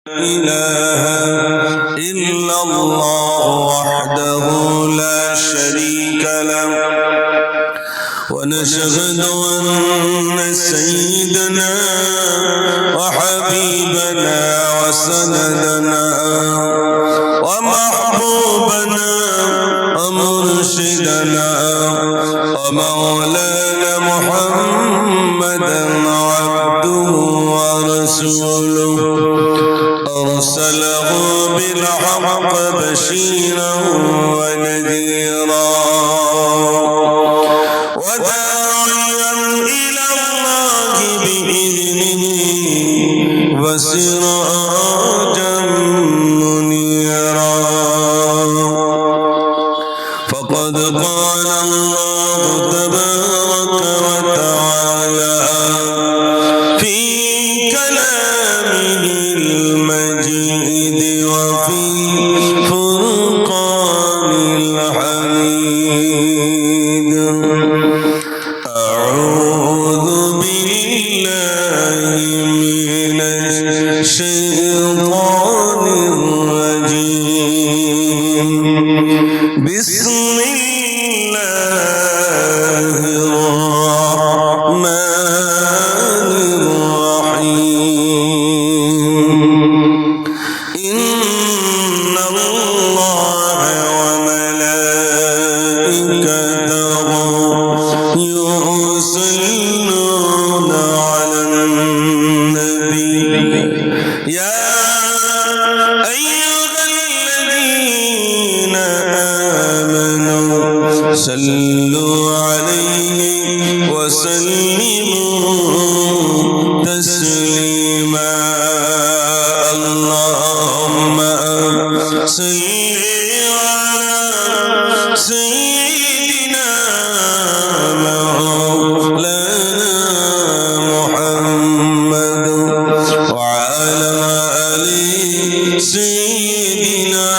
إله إلا الله وحده لا شريك له ونشهد أن سيدنا وحبيبنا وسندنا ومحبوبنا ومرشدنا ومولانا محمدا عبده ورسوله أرسله بالحق بشيرا ونذيرا وداعيا إلى الله بإذنه وسراجا منيرا فقد قال الله تبارك وتعالى في كلامه المجيد وفي فرقان الحميد أعوذ بالله من الشيطان الرجيم بسم الله الرحمن الرحيم إن الله وملائكته يصلون على النبي يا أيها الذين آمنوا صلوا عليه وسلموا تسليما اللهم صل على سيدنا مولانا محمد وعلى آل سيدنا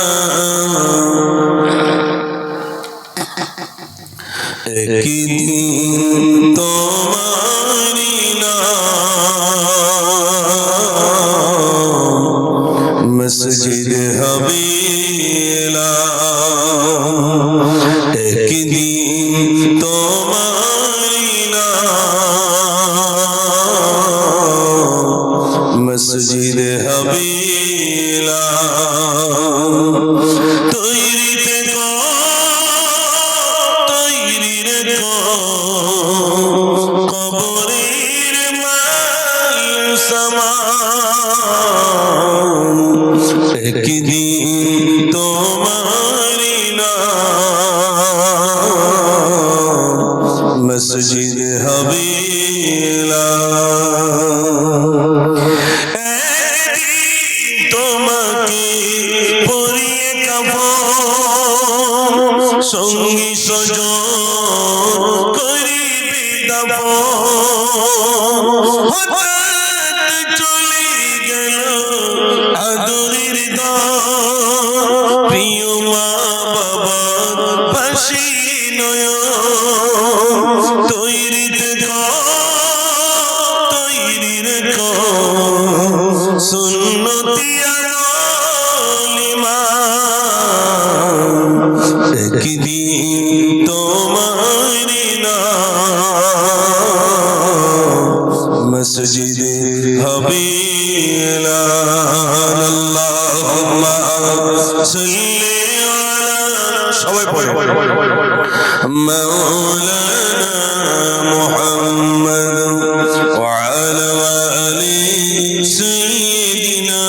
একদিন তোমারি নাম মসজিদ হবে একদিন তোমারি নাম মসজিদ হবে কবরের মাল সামান একদিন তোমারি নাম মসজিদ হবে একদিন তোমাকে পরিয়ে কাফন সঙ্গী সজন হঠাৎ চলে গেল আদরের প্রিয় মা বাবার পাশে তৈরি রেখো সুন্নতি একদিন তোমারি নাম মসজিদ হবে আল্লাহুম্মা সাল্লি আলা সবাই পড়ে মাওলানা মুহাম্মদ ওয়া আলা আলি সাইয়্যিদিনা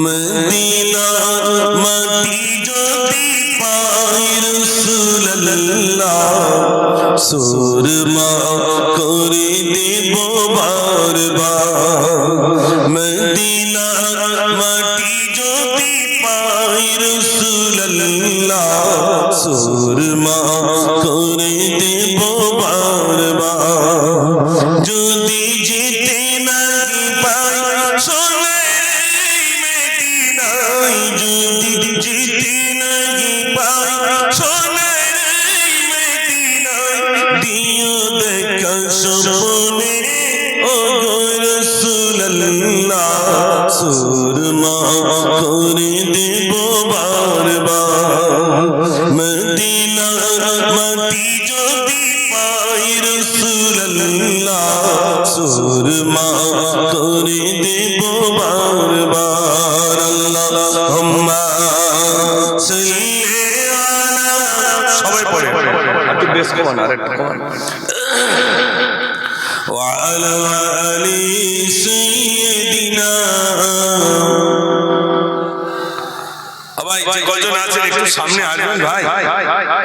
মদিনা মাটি যদি পাই রাসূলুল্লাহ সুরমা করে দেব বারবার মদিনা মাটি যদি পাই রাসূলুল্লাহ সুরমা করে দেব বারবার যদি যেতে না পাই সোনার মদিনায় যদি যেতে না পাই সোনার মদিনায় দিও দেখা স্বপ্নে ও রসুল্লাহ সুরমা করে দেব বারবার মদিনা মাটি যদি পাই রসুল্লাহ সুরমা করে দেব বারবার আল্লাহুম্মা সাল্লি আলা সবাই পড়ে একটু বেশ কমান আরেকটু কমান وعلى آل سيدنا ভাই যে কজন আছেন একটু সামনে আসবেন ভাই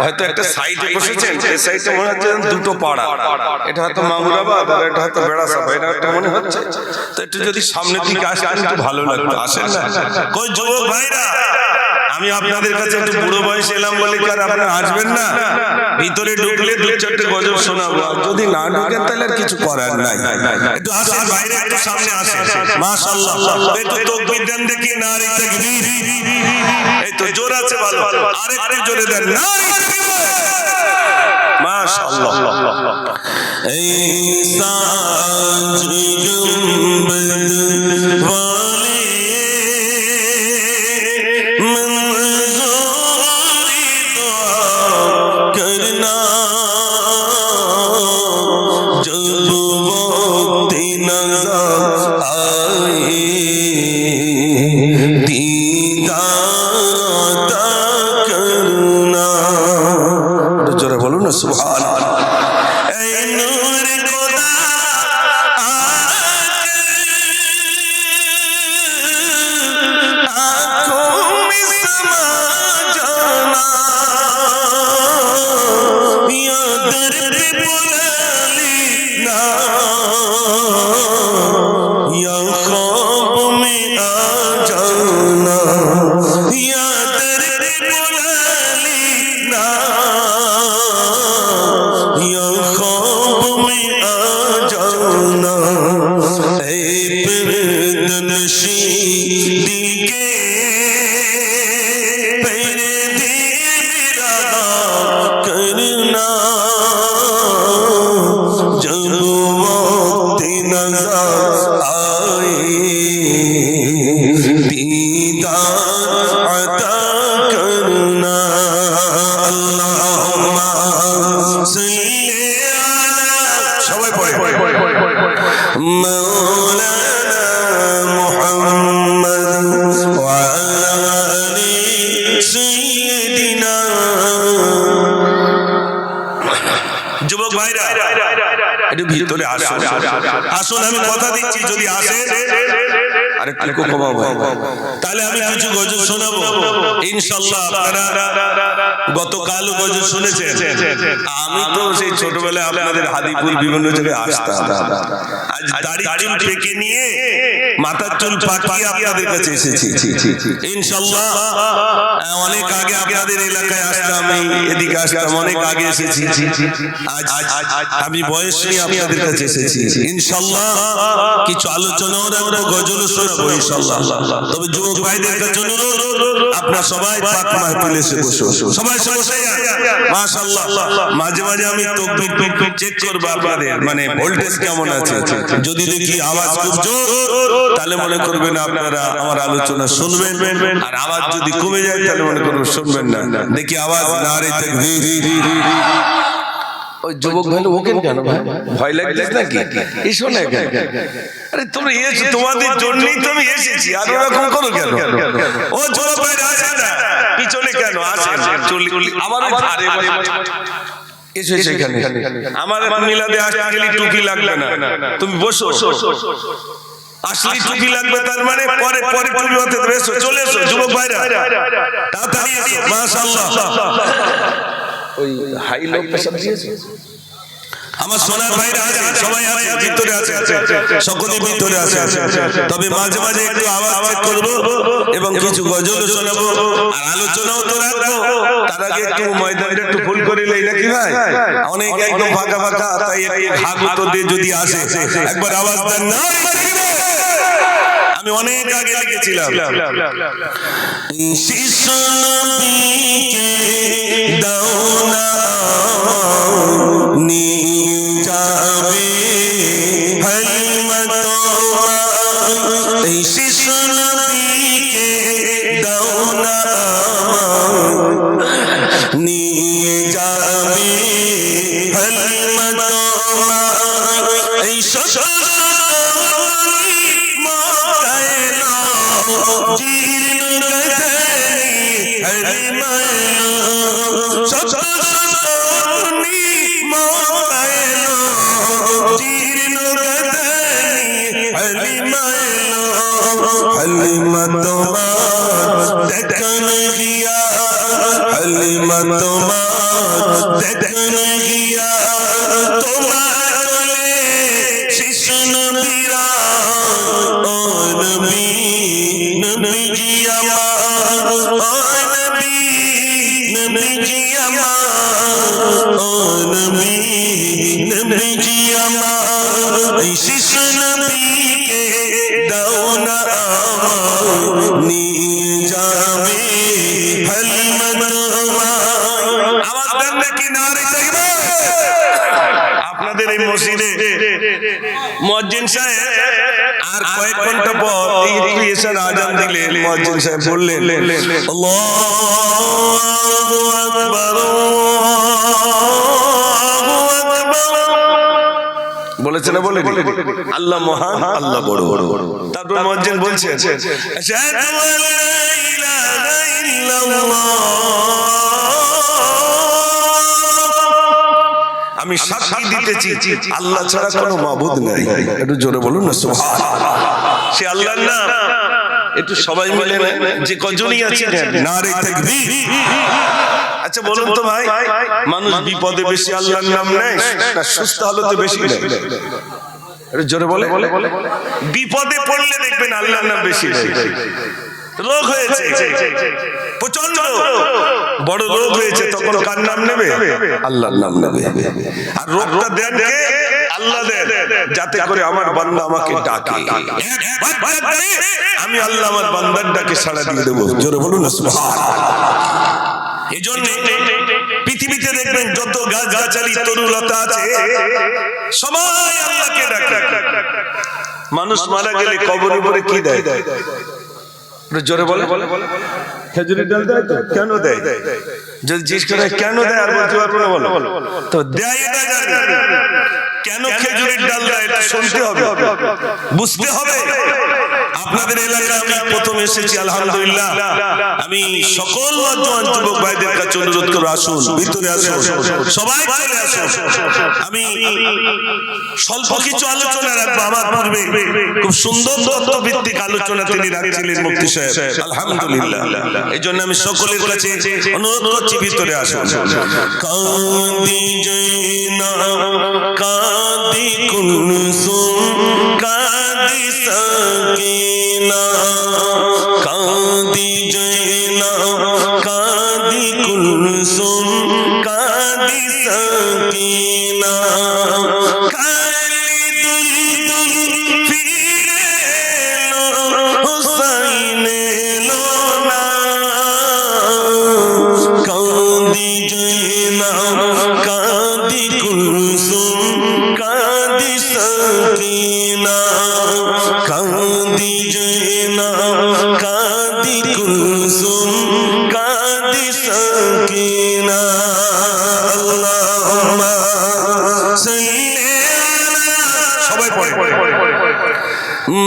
হয়তো একটা সাইডে বসেছেন এই সাইডে মনে হচ্ছে দুটো পাড়া এটা হয়তো মাগুরাবাদ আর এটা হয়তো বেড়াসাবা এটা একটা মনে হচ্ছে তো একটু যদি সামনে দিকে আসতেন একটু ভালো লাগতো আসেন না কই যুবক ভাইরা আমি আপনাদের কাছে একটু বুড়ো বয়সে এলাম বলে কি আর আপনারা আসবেন না ভিতরে ঢুকলে দুই চারটে গজল শোনাবো যদি না ঢুকেন তাহলে আর কিছু করার নাই একটু আসেন বাইরে একটু সামনে আসেন মাশাআল্লাহ একটু তাকবীর দেন দেখি নারে তাকবীর এই তো জোর আছে ভালো আরেকটু জোরে দেন নারে তাকবীর মাশাআল্লাহ এই সাজ গুম্বদ वाले मंजूरी दुआ करना जब वक्त नज़र आए दीदार अता करना जरा बोलो ना सुभान अल्लाह ऐ नूर खुदा आँखों में समा जाना या दर पे बुला लेना या ख्वाब में आ जाना या दर पे बुला लेना या ख्वाब में आ जाना ऐ पर्दनशी दिल के पर्दे मेरा करना जब वक्त नज़र आए दीदार अता करना अल्लाहुम्मा सल्ली अला सबाई पढ़े मौलाना मुहम्मद व अला आलि सय्यिदिना যুবক ভাইরা একটু ভিতরে আসুন আসুন আমি কথা দিচ্ছি যদি আসে আরেকটু কমাবো তাহলে আমি কিছু গজল শোনাবো ইনশাআল্লাহ আপনারা গতকাল গজল শুনেছেন আমি তো সেই ছোটবেলায় আপনাদের হাদিপুর বিভিন্ন জায়গায় আসতাম আজ দাড়ি চুল পেকে নিয়ে মাথার চুল পাকিয়ে আপনাদের কাছে এসেছি ইনশাআল্লাহ অনেক আগে আপনাদের এলাকায় আসতাম এদিকে আসতাম অনেক আগে এসেছি আজ আমি বয়স নিয়ে আপনাদের কাছে এসেছি ইনশাআল্লাহ কিছু আলোচনা আমরা গজল শোনাবো ইনশাআল্লাহ তবে যুবক ভাইদের কাছে অনুরোধ আপনারা সবাই পাক মাহফিলে এসে বসুন সবাই বসে মাশাআল্লাহ মাঝে মাঝে আমি তাকবীর চেক করব আপনাদের মানে ভোল্টেজ কেমন আছে যদি দেখি আওয়াজ খুব জোর তাহলে মনে করবেন আপনারা আমার আলোচনা শুনবেন আর আওয়াজ যদি কমে যায় তাহলে মনে করবেন শুনবেন না দেখি আওয়াজ নারে তাকবীর ওই যুবক ভাই ওকেন কেন ভাই ভয় লাগছে নাকি এই শোনে কেন আরে তোমরা এসেছো তোমাদের জন্যই তো আমি এসেছি আর এরকম করো কেন ও যুবক ভাই আসে না পিছনে কেন আসেন চলি আমার ধারে এসে সেখানে আমার মিলাদে আসতে গেলে টুপি লাগবে না তুমি বসো আসলে টুপি লাগবে তার মানে পরে পরে টুপি হতে দেবে এসো চলে এসো যুবক ভাইরা তাড়াতাড়ি এসো মাশাআল্লাহ ওই হাই লো প্রেসার দিয়েছে আমার সোনার ভাইরা আছে সবাই আছে ভিতরে আছে সকলে ভিতরে আছে তবে মাঝে মাঝে একটু আওয়াজ চেক করব এবং কিছু গজল শোনাবো আর আলোচনাও তো রাখবো তার আগে একটু ময়দানটা একটু ফুল করে লই নাকি ভাই অনেক একদম ফাঁকা ফাঁকা তাই একটু ভাগ উত্তর দিয়ে যদি আসে একবার আওয়াজ দেন না আমি অনেক আগে লিখেছিলাম শিশু নবীকে দাও না নিয়ে যাবে হালিমা তোমার এই শিশু নবীকে দাও না নিয়ে যাবে হালিমা তোমায় এই শিশু জীর্ণ গঠনি হালিমা সজনী মোবাইল জীর্ণ গঠনি হালিমা হালিমা তোমার দেখন গিয়া হালিমা তোমার দেখন গিয়া তোমার কোলে শিশু নবীরা ও নবী নবীজি আমার ও নবী নবীজি আমার ও নবী নবীজি আমার এই শিশু নবীকে দাও না নিয়ে যাবে হালিমা তোমায় আওয়াজ দেন নাকি নারে তাকবীর আপনাদের এই মসজিদে মুয়াজ্জিন সাহেব আর কয়েক ঘন্টা পর একটু এশার আজান দিলে মুয়াজ্জিন সাহেব বললেন আল্লাহু আকবার বলেছে না বলেনি আল্লাহ মহান আল্লাহ বড় তারপর মুয়াজ্জিন বলছেন আশহাদু আল্লা ইলাহা ইল্লাল্লাহ আমি সাক্ষী দিতেছি আল্লাহ ছাড়া কোনো মাবুদ নাই একটু জোরে বলুন না সুবহানাল্লাহ সে আল্লাহর নাম একটু সবাই মিলে যে কজনই আছে নারে তাকবীর আচ্ছা বলুন তো ভাই মানুষ বিপদে বেশি আল্লাহর নাম নেয় না সুস্থ হালতে বেশি নেয় একটু জোরে বলে বিপদে পড়লে দেখবেন আল্লাহর নাম বেশি রোগ হয়েছে প্রচন্ড বড় রোগ হয়েছে তখন কার নাম নেবে আল্লাহর নাম নেবে আর রোগটা দেন কে আল্লাহ দেন যাতে করে আমার বান্দা আমাকে ডাকে আমি আল্লাহ আমার বান্দার ডাকে সাড়া দিয়ে দেব জোরে বলুন না সুবহানাল্লাহ এজন্য পৃথিবীতে দেখবেন যত গাছগাছালি তরুলতা আছে সবাই আল্লাহকে ডাকে মানুষ মারা গেলে কবরের উপরে কি দেয় জোরে বলে খেজুরের ডাল দেয় তো কেন দেয় যদি জিজ্ঞেস করে কেন দেয় আর বলতে পারবো না বলো তো দেয় এটা জানি কেন খেজুরের ডাল দেয় এটা শুনতে হবে বুঝতে হবে আপনাদের এলাকায় আমি প্রথম এসেছি আলহামদুলিল্লাহ আমি সকল নওজোয়ান যুবক ভাইদের কাছে অনুরোধ করব আসুন ভিতরে আসুন সবাই চলে আসুন আমি স্বল্প কিছু আলোচনা রাখবো আমার পূর্বে খুব সুন্দর তত্ত্বভিত্তিক আলোচনা তিনি রাখছিলেন মুফতি সাহেব আলহামদুলিল্লাহ এইজন্য আমি সকলের কাছে অনুরোধ করছি ভিতরে আসুন কাঁদি জয়না কাঁদি কুলসুম কাঁদি সাকিনা কাঁদি জয়না কাঁদি কুলসুম কাঁদি সাকিনা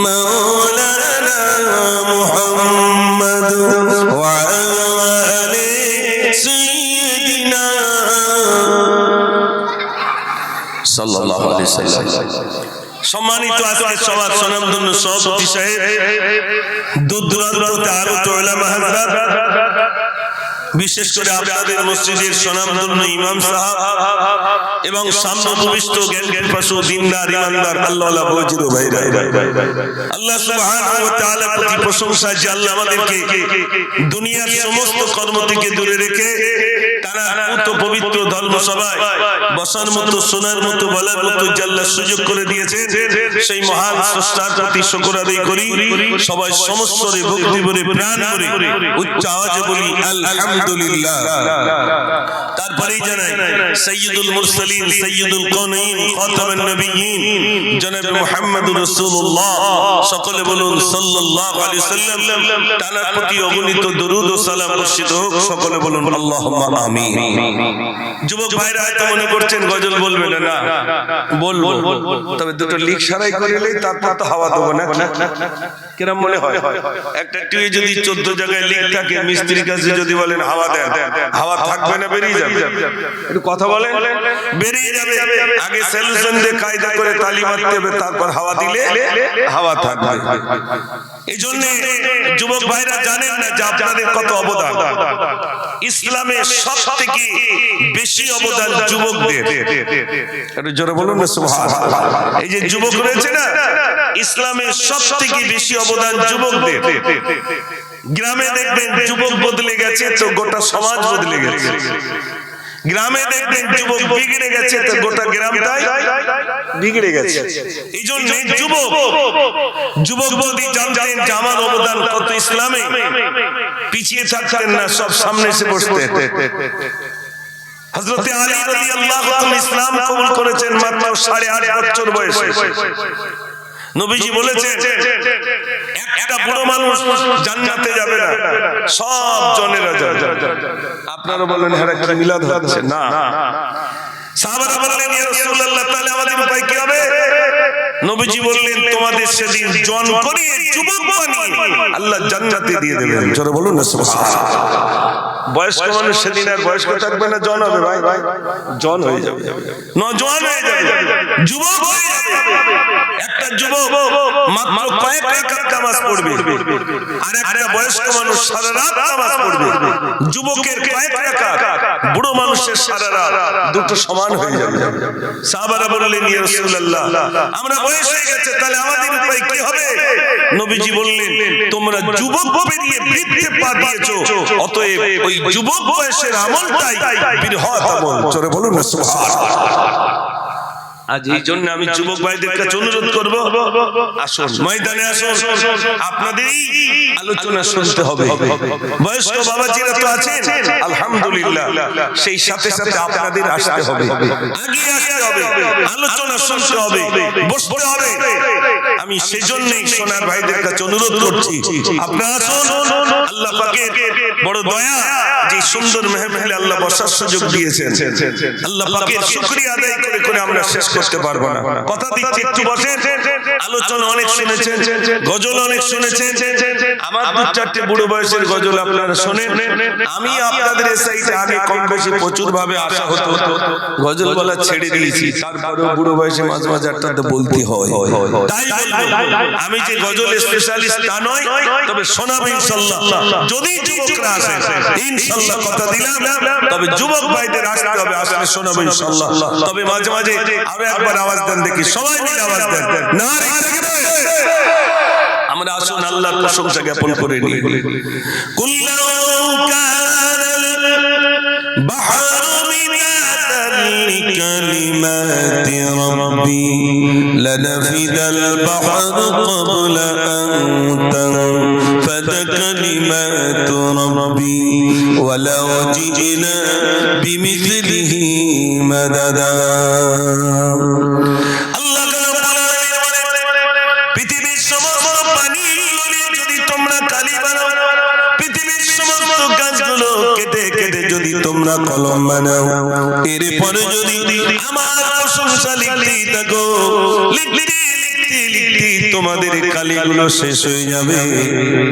مولانا محمد وعلى سيدنا صلى الله عليه وسلم সম্মানিত আজকে সবার সুনামধন্য সভাপতি সাহেব দূর দূরান্তে আগত উলামা হযরত বিশেষ করে আপনাদের মসজিদের সুনামধন্য ইমাম সাহেব এবং সামনে উপবিষ্ট জ্ঞানপিপাসু দিনদার ইমানদার আল্লাহওয়ালা বজির ভাইরা আল্লাহ সুবহানাহু ওয়া তাআলা প্রতি প্রশংসা যে আল্লাহ আমাদেরকে দুনিয়ার সমস্ত কর্ম থেকে দূরে রেখে তারা পুত পবিত্র ধর্মসভায় বসার মতো শোনার মতো বলার মতো আল্লাহ সুযোগ করে দিয়েছেন সেই মহান স্রষ্টার প্রতি শুকর আদায় করি সবাই সমস্ত ভক্তি ভরে প্রাণ ভরে উচ্চ আওয়াজে বলি আলহামদুলিল্লাহ আলহামদুলিল্লাহ। তারপরেই জানাই সাইয়্যিদুল মুরসালিন সাইয়্যিদুল কাউনাইন খাতামুন নবিয়্যিন জনাব মুহাম্মদুর রাসূলুল্লাহ, সকলে বলুন সাল্লাল্লাহু আলাইহি ওয়াসাল্লাম। তার প্রতি অগণিত দরুদ ও সালাম বর্ষিত হোক, সকলে বলুন আল্লাহুম্মা আমিন। যুবক ভাইরা হয়তো মনে করছেন গজল বলবেন না, বলবো, তবে দুটো লিখ সারাই করিলেই তারপর তো হাওয়া দেবো না। কিরম মনে হয়? একটা টিউয়ে যদি 14 জায়গায় লিখ থাকে, মিস্ত্রির কাছে যদি বলেন হাওয়া দেন, হাওয়া থাকবে না বেরিয়ে যাবে? একটু কথা বলেন, বেরিয়ে যাবে। আগে সলিউশন দিয়ে কায়দা করে তালি মারতে হবে, তারপর হাওয়া দিলে হাওয়া থাকবে। এই জন্য যুবক ভাইরা জানেন না যে আপনাদের কত অবদান। ইসলামে সবথেকে বেশি অবদান যুবকদের। একটু জোরে বলুন না সুবহানাল্লাহ। এই যে যুবক রয়েছে না, ইসলামে সবথেকে বেশি অবদান যুবকদের। গ্রামে দেখবেন যুবক বদলে গেছে তো গোটা সমাজ বদলে গেছে। গ্রামে দেখবেন যুবক বিগড়ে গেছে তো গোটা গ্রামটাই বিগড়ে গেছে। এই জন্য যুবক যদি জানতেন যে আমার অবদান কত ইসলামে, পিছিয়ে থাকতেন না, সব সামনে এসে বসতেন। হযরত আলী রাদিয়াল্লাহু তাআলা ইসলাম কবুল করেছেন মাত্র 8.5 বছর বয়সে। নবীজি বলেছেন একটা বুড়ো মানুষ জান্নাতে যাবে না, সব জনেরা যাবে। আপনারা বলেন হ্যাঁ কি মিলাদ হচ্ছে না? সাহাবারা বললেন ইয়া রাসূলুল্লাহ, তাহলে আমাদের উপায় কি হবে? নবীজি বললেন তোমাদের সেদিন জন করিয়ে যুবক বানিয়ে আল্লাহ জান্নাতে দিয়ে দেবেন। জোরে বলুন না সুবহানাল্লাহ। বয়স্ক মানুষ সেদিন আর বয়স্ক থাকবে না, জন হবে ভাই, জন হয়ে যাবে, নজওয়ান হয়ে যাবে, যুবক হয়ে যাবে। একটা যুবক মাত্র কয়েক রাকাত নামাজ পড়বে, আর একটা বয়স্ক মানুষ সারা রাত নামাজ পড়বে। যুবকের কয়েক রাকাত, বুড়ো মানুষের সারা রাত, দুটো সমান হয়ে যাবে। সাহাবারা বললেন ইয়া রাসূলুল্লাহ, আমরা বয়স হয়ে গেছে, তাহলে আমাদের উপায় কি হবে? নবীজি বললেন তোমরা যুবক পেরিয়ে বৃদ্ধে পা দিয়েছো, অতএব ওই যুবক বয়সের আমলটাই বৃহৎ আমল। জোরে বলুন না সুবহানাল্লাহ। আজ এই জন্য আমি যুবক ভাইদের কাছে অনুরোধ করবো, আসুন ময়দানে আসুন, আপনাদের আলোচনা শুনতে হবে। বয়স্ক বাবাজিরা তো আছেন আলহামদুলিল্লাহ, সেই সাথে সাথে আপনাদের আসতে হবে, আগিয়ে আসতে হবে, আলোচনা শুনতে হবে, বসতে হবে। আমি সেজন্যই সোনার ভাইদের কাছে অনুরোধ করছি, আপনারা আসুন। আল্লাহ পাকের বড় দয়া, যে সুন্দর মেহফিলে আল্লাহ বসার সুযোগ দিয়েছেন, আল্লাহ পাকের শুকরিয়া আদায় করে করে আমরা শেষ করতে পারবো না। কথা দিচ্ছি একটু বসেন। আলোচনা অনেক শুনেছেন, গজল অনেক শুনেছেন, আমার 2-4টে বুড়ো বয়সের গজল আপনারা শোনেন। আমি আপনাদের এই সাইডে আগে কম বেশি প্রচুর ভাবে আসা হতো, গজল বলা ছেড়ে দিয়েছি, তারপরেও বুড়ো বয়সে মাঝে মাঝে একটা তো বলতে হয়। তাই আমি যে গজল স্পেশালিস্ট তা নয়, তবে শোনাবো ইনশাআল্লাহ। যদি যুবকরা আসে ইনশাআল্লাহ, কথা দিলাম, তবে যুবক ভাইদের আসতে হবে, আসলে শোনাবো ইনশাআল্লাহ। তবে মাঝে মাঝে আরো একবার আওয়াজ দেন দেখি, সবাই মিলে আওয়াজ দেন, নারে তাকবীর। আমরা আসুন আল্লাহর প্রশংসা জ্ঞাপন করে নিই। কুল্লু কানাল বাহরু মিনাতাল লিকালিমাতি রাব্বি লানাফিদাল বাহরু ক্বাবলা আন তানফাদ কালিমাতু রাব্বি ওয়ালাউ জিনা বিমিসলিহি মাদাদা। তোমরা কলম বানাও, এরপরে যদি আমার প্রশংসা লিখতে থাকো, লিখতে তোমাদের কালিগুলো শেষ হয়ে যাবে,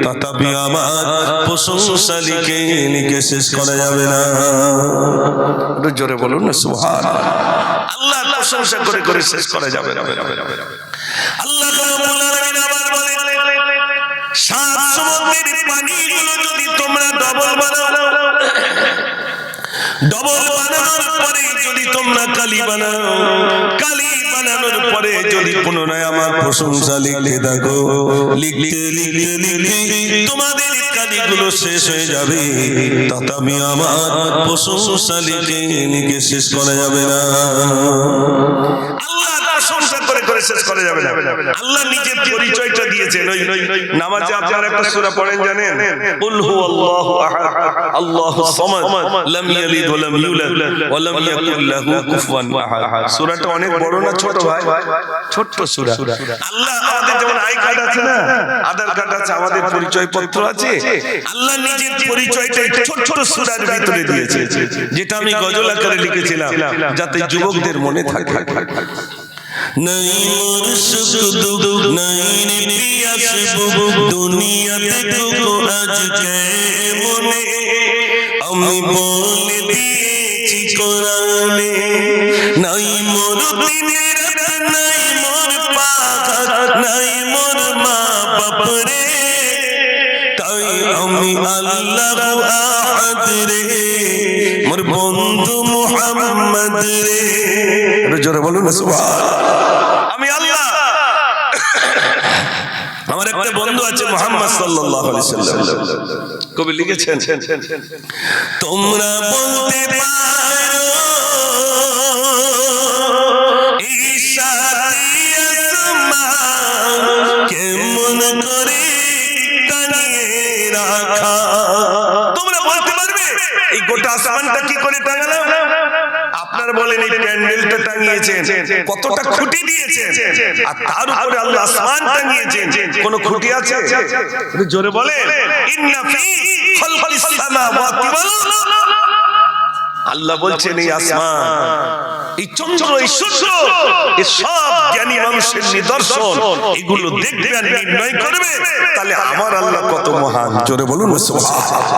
তথাপি আমার প্রশংসা লিখে লিখে শেষ করা যাবে না। একটু জোরে বলুন না সুবহানাল্লাহ। আল্লাহর প্রশংসা করে করে শেষ করা যাবে না। আল্লাহ রাব্বুল আলামিন আবার বলেন, সাত সমুদ্রের পানিগুলো যদি তোমরা ডবল বানাও, ডবল বানানোর পরে যদি তোমরা কালি বানাও, কালি বানানোর পরে যদি পুনরায় আমার প্রশংসা লিখতে থাকো, লিখতে লিখতে লিখতে তোমাদের কালিগুলো শেষ হয়ে যাবে, তথাপি আমার প্রশংসা লিখে লিখে শেষ করা যাবে না। আল্লাহ প্রশংসা করে করে শেষ করা যাবে না। আল্লাহ নিজের পরিচয়টা দিয়ে দিয়েছেন। ওই নামাজে আপনারা একটা সূরা পড়েন জানেন, কুল হুয়াল্লাহু আহাদ আল্লাহুস সামাদ লাম ইয়ালিদ ওয়া লাম ইউলাদ ওয়া লাম ইয়াকুল লাহু কুফুয়ান আহাদ। সূরাটা অনেক বড় না ছোট ভাই? ছোট্ট সূরা। আল্লাহ আমাদের যেমন আই কার্ড আছে না, আধার কার্ড আছে, আমাদের পরিচয় পত্র আছে, আল্লাহ নিজের পরিচয়টা ছোট সূরার ভিতরে দিয়েছে, যেটা আমি গজল আকারে লিখেছিলাম যাতে যুবকদের মনে থাকে। নাই মোর সুখ দুঃখ নাই রে পিয়াস বুক দুনিয়াতে তো আজকে মনে আমি বলে দিয়েছি কোরআনে। নাই মোর দিনের নাই মোর পাখা নাই মোর মা বাপ রে, তাই আমি আল্লাহু আহাদ রে মোর বন্ধু মুহাম্মদ রে। জোরে বলুন না সুবহানাল্লাহ। আমি আল্লাহ। আমার একটা বন্ধু আছে মুহাম্মদ সাল্লাল্লাহু আলাইহি সাল্লাম, কবি লিখেছেন, তোমরা বলতে পারো ঈশা আসমান কেমন করে টানিয়ে রাখা। তোমরা বলতে পারবে এই গোটা আসমানটা কি করে টাঙালাম? আপনারা বলেন এই প্যান্ডেলটা টাঙিয়েছেন, কতটা খুঁটি দিয়েছেন, আর তার উপরে আল্লাহ আসমান টাঙিয়েছেন, কোন খুঁটি আছে? জোরে বলেন, ইন্না ফি খালকিস সামাওয়াতি ওয়াল আরদ। আল্লাহ বলছেন এই আসমান, এই চন্দ্র, এই সূর্য, এই সব জ্ঞানী মানুষের নিদর্শন, এগুলো দেখবে আর নির্ণয় করবে, তাহলে আমার আল্লাহ কত মহান। জোরে বলুন সুবহানাল্লাহ।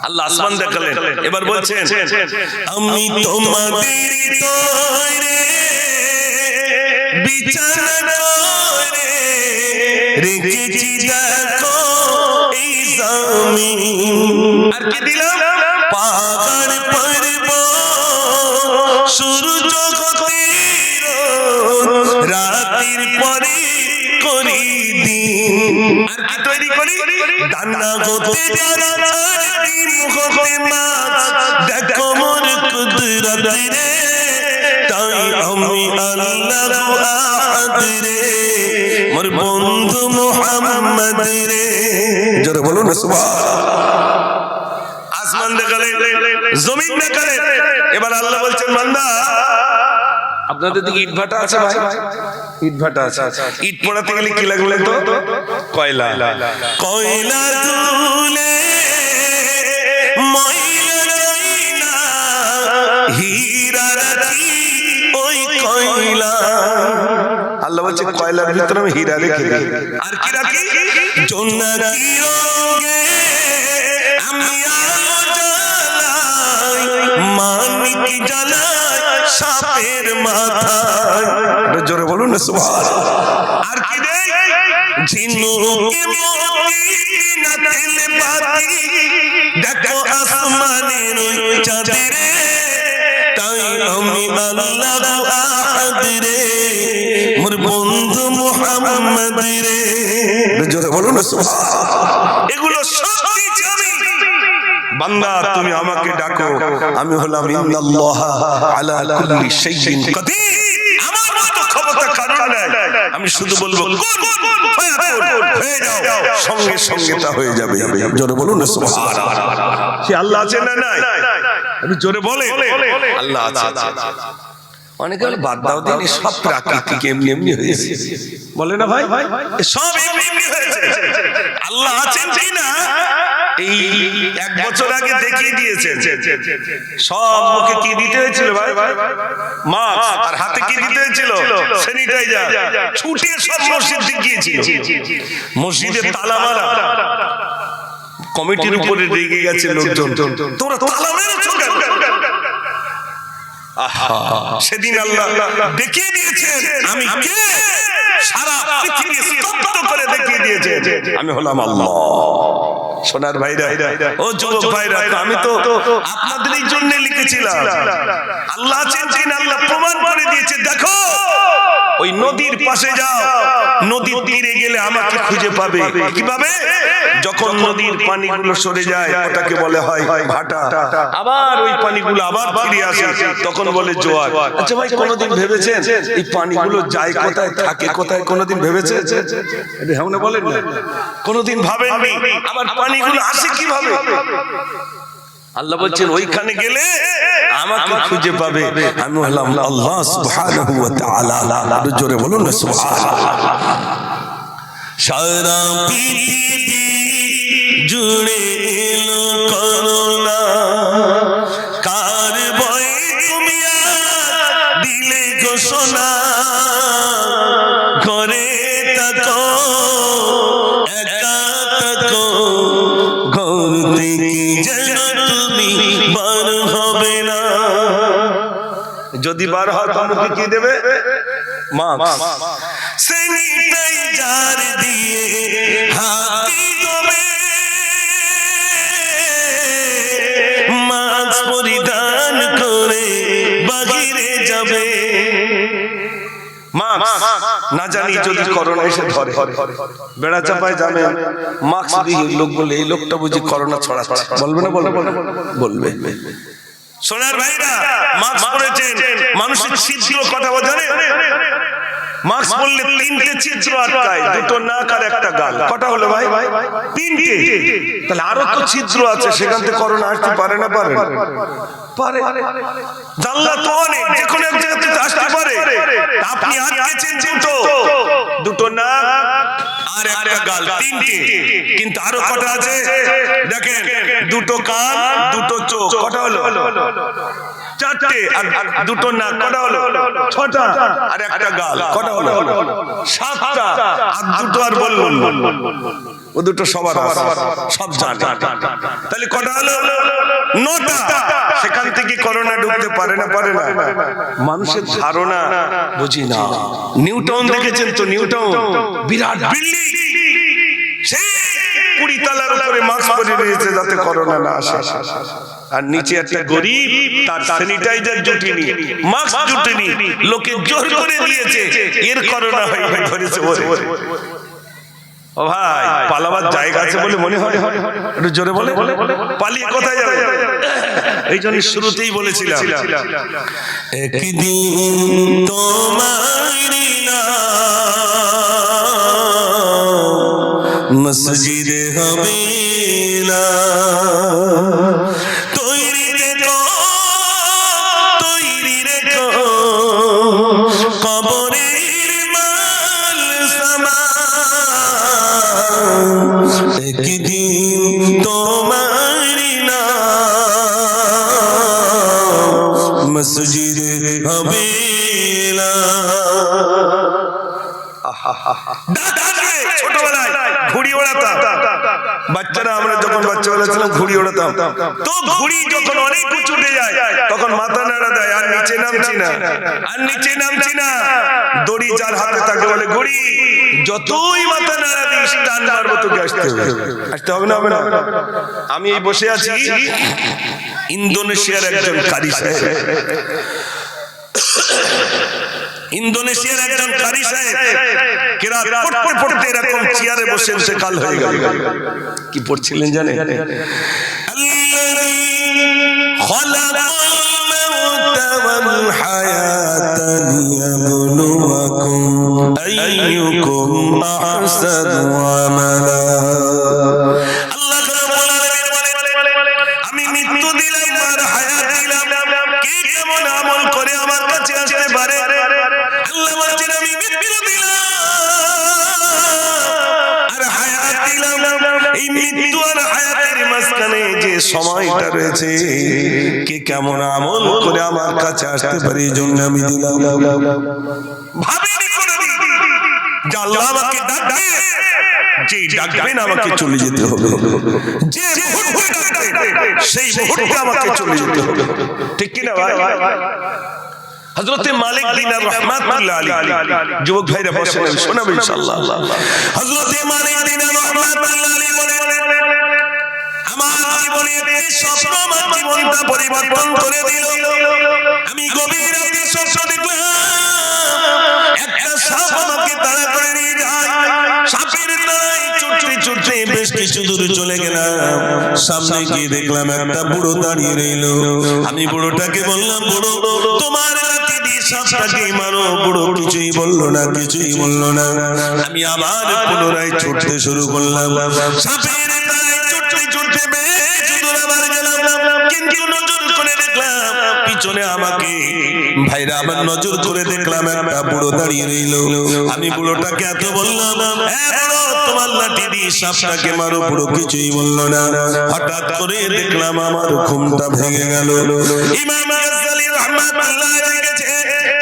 আল্লাহ আসমান দেখালেন, এবার বলছেন আমি তোমাদের তৈরি বিছানা করে রেখেছি দেখো এই জমিন। আর কি দিলাম? পাহাড় পর্বত সূর্য গতির রাতের পরে করি দিন। আর কি তৈরি করি? ডানা হতে যারা দিন হতে মাছ দেখো মোর কুদরত রে, তাই আমি আল্লাহু আহাদ রে মোর বন্ধু মুহাম্মদ রে। জোরে বলুন না সুবহানাল্লাহ। আসমান দেখালেন, জমিন দেখালেন, এবার আল্লাহ বলছেন বান্দা আপনাদের দিকে ইট ভাটা আছে ভাই? ইট ভাটা আছে। ইট পোড়াতে গেলে কি লাগবে তো? কয়লা। কয়লা তুলে ময়লা যাই না, হীরা রাখি ওই কয়লা। আল্লাহ বলছে কয়লার ভিতরে আমি হীরা রেখে দিই। আর কি রাখি? জোনাকি রঙে আমি আলো জ্বালাই, মানিক জ্বালাই সাপের মাথায়। জোরে বলুন না সুবহানাল্লাহ। আর কি দেই? ঝিনুকে মোতি না তেলে পাতি দেখো আসমানের ওই চাঁদে রে, তাই আমি আল্লাহু আহাদ রে মোর বন্ধু মুহাম্মদ রে। জোরে বলুন না সুবহানাল্লাহ। এগুলো সত্যি আমি বান্দা, তুমি আমাকে ডাকো, আমি হলাম ইন্নাল্লাহা আলা কুল্লি শাইইন কাদির। আমার মতো ক্ষমতা কারণ নাই, আমি শুধু বলবো কুন ফায়াকুন, হয়ে যাও, সঙ্গে সঙ্গে তা হয়ে যাবে। জোরে বলুন না সুবহানাল্লাহ। সে আল্লাহ আছে না নাই? আমি জোরে বলে আল্লাহ আছে। অনেকে বলে বাদ দাও দিন, সব প্রাকৃতিক এমনি এমনি হয়েছে, বলে না ভাই? সব এমনি এমনি হয়েছে। আল্লাহ আছেন ঠিক না? এই 1 বছর আগে দেখিয়ে দিয়েছেন সব মুখে কি দিতে হয়েছিল ভাই? মাস্ক। আর হাতে কি দিতে হয়েছিল? স্যানিটাইজার। ছুটিয়ে সব মসজিদ দেখিয়েছিল, মসজিদের তালা মারা। কমিটির উপরে রেগে গেছে লোকজন, তোরা তালা মেরেছো কেন? সেদিন আল্লাহ দেখিয়ে দিয়েছেন আমি কে, সারা পৃথিবী স্তব্ধ করে দেখিয়ে দিয়েছে আমি হলাম আল্লাহ। সোনার ভাইরা, ও যুবক ভাইরা, আমি তো আপনাদেরই জন্য লিখেছিলাম আল্লাহ আছেন কিনা আল্লাহ প্রমাণ করে দিয়েছে। দেখো ওই নদীর পাশে যাও, নদীর তীরে গেলে গেলে আমাকে খুঁজে পাবে কিভাবে? যখন নদীর পানিগুলো সরে যায় ওটাকে বলে হয় ভাটা, আবার ওই পানিগুলো আবার ফিরে আসে তখন বলে জোয়ার। আচ্ছা ভাই, কোনোদিন ভেবেছেন এই পানিগুলো যায় কোথায়, থাকে কোথায়? কোনোদিন ভেবেছেন? এটা হ্যাঁ না বলেন না, কোনোদিন ভাবেননি? আবার পানিগুলো আসে কিভাবে? আল্লাহ বলছেন ওইখানে গেলে আমাকে খুঁজে পাবে, আমি হলাম আল্লাহ সুবহানাহু ওয়া তাআলা। একটু জোরে বলুন না সুবহানাল্লাহ। সারা পৃথিবী জুড়ে এলো করোনা, কার ভয়ে তুমি দিলে ঘোষণা, ঘরে থাকো একা থাকো, ঘর থেকে যেন তুমি বার হবে না। যদি বার হয় তোমাকে কি দেবে? মাস্ক, স্যানিটাইজার দিয়ে হাতি ধোবে, মাস্ক পরিধান করে বাহিরে যাবে। না জানি যদি করোনা এসে ধরে, বেড়া চাপায় যাবে মাস্ক দিয়ে লোক বলে এই লোকটা বুঝি করোনা ছড়াচ্ছে, বলবে না? বলবে। সোনার ভাইরা, মাস্ক পরেছেন, মানুষের ছিদ্র কথা জানে? মাস্ক পরলে 3টে ছিদ্র আটকায়, 2টো নাক আর একটা গাল। কটা হলো ভাই? 3টে। তাহলে আরো তো ছিদ্র আছে, সেখান থেকে করোনা আসতে পারে না? পারে। জানলা তো অনেক, যে কোনো এক জায়গা থেকে আসতে পারে। আপনি আটকেছেন 2টো নাক আর একটা গাল, 3টে। কিন্তু আরো কটা আছে দেখেন, 2টো কান, 2টো চোখ। কটা হলো? 4টে। আর 2টো নাক। কটা হলো? 6টা। আর একটা গাল। কটা হলো? 7টা। আর 2টো আর বললাম না, ও 2টো সবার সব জানে। তাহলে কটা হলো? 9টা। সেখান থেকে করোনা ঢুকতে পারে না? পারে না। মানুষের ধারণা বুঝি না। নিউটাউন দেখেছেন তো? নিউটাউন বিরাট বিল্ডিং, সেই 20 তলার উপরে মাস্ক পরে রয়েছে যাতে করোনা না আসে। আর নিচে একটা গরিব, তার স্যানিটাইজার জুটেনি, মাস্ক জুটেনি, লোকে জোর করে দিয়েছে, এর করোনা হয়ে ধরেছে। ও ভাই, পালাবার জায়গা আছে বলে মনে হয়? একটু জোরে বলে। পালিয়ে কোথায় যাবে? এই জন্য শুরুতেই বলেছিলাম, একদিন তোমার মসজিদে হবে না, তৈরি রেখো কবরের মাল সামান, একদিন তোমার নাম মসজিদে হবে না। ছোটবেলায় ঘুড়ি ওড়াতাম, বাচ্চারা, আমরা যখন বাচ্চাবেলা ছিলাম ঘুড়ি ওড়াতাম। তো ঘুড়ি যখন অনেক উঁচু উঠে যায় তখন মাথা নাড়া দেয়, আর নিচে নামছি না। দড়ি যার হাতে থাকে বলে ঘুড়ি, যতই মাথা নাড়া দিস টান মারবো তোকে, আসতে হবে না? আমি এই বসে আছি, ইন্দোনেশিয়ার একজন কারি সাহেব, ইন্দোনেশিয়ার একজন কারি সাহেব কিরাত পড়তে এরকম চেয়ারে বসে কাল হয়ে গেল। কি পড়ছিলেন জানেন? আল্লাযী খালাকাল মাউতা ওয়াল হায়াতা লিয়াবলুয়াকুম আইয়ুকুম আহসানু আমালা। আল্লাহ রাব্বুল আলামিন বলেন, আমি মৃত্যু দিলাম আর হায়াত দিলাম, কে কেমন আমল করে আমার কাছে আসতে পারে? আল্লাহ বলেন, আমি মৃত্যু দিলাম আর হায়াত দিলাম, এই মৃত্যু আর হায়াতের মাঝখানে যে সময়টা রয়েছে, কে কেমন আমল করে আমার কাছে আসতে পারে, এই জন্য আমি দিলাম। ভাবিনি কোনদিন যে আল্লাহ আমাকে ডাকবে, যে ডাকবেন আমাকে চলে যেতে হবে, যে মুহূর্তে ডাকবেন সেই মুহূর্তে আমাকে চলে যেতে হবে। ঠিক কি না ভাই? হযরতে মালিক দিনার রাহমাতুল্লাহ আলাইহি, যুবক ভাইরা বসেন, শোনাবেন ইনশাআল্লাহ। হযরতে মালিক দিনার রাহমাতুল্লাহ আলাইহি বলেন, আমার জীবনের স্বপ্ন আমার জীবনটা পরিবর্তন করে দিল। আমি গভীর রাতে স্বপ্ন দেখলাম, একটা সাপ আমাকে তাড়া করে নিয়ে যায়। সাপ কিছু দূর চলে গেলাম, সামনে গিয়ে দেখলাম একটা বুড়ো দাঁড়িয়ে রইল। আমি বুড়োটাকে বললাম, বুড়ো তোমার লাঠি দিয়ে সাপটাকে মারো। বুড়ো কিছুই বললো না, কিছুই বললো না। আমি আবার পুনরায় ছুটতে শুরু করলাম, সাপের তলায় ছুটতে ছুটতে বেশ দূর আবার গেলাম, কিন্তু নজর করে দেখলাম পিছনে আমাকে ভাইরা আমার নজর করে দেখলাম একটা বুড়ো দাঁড়িয়ে রইল। আমি বুড়োটাকে এত বললাম, বুড়ো তোমার লাঠি দিয়ে সাপটাকে মারো। বুড়ো কিছুই বললো না। হঠাৎ করে দেখলাম আমার ঘুমটা ভেঙে গেল। ইমাম গাজ্জালী রাহমাতুল্লাহ আলাইহি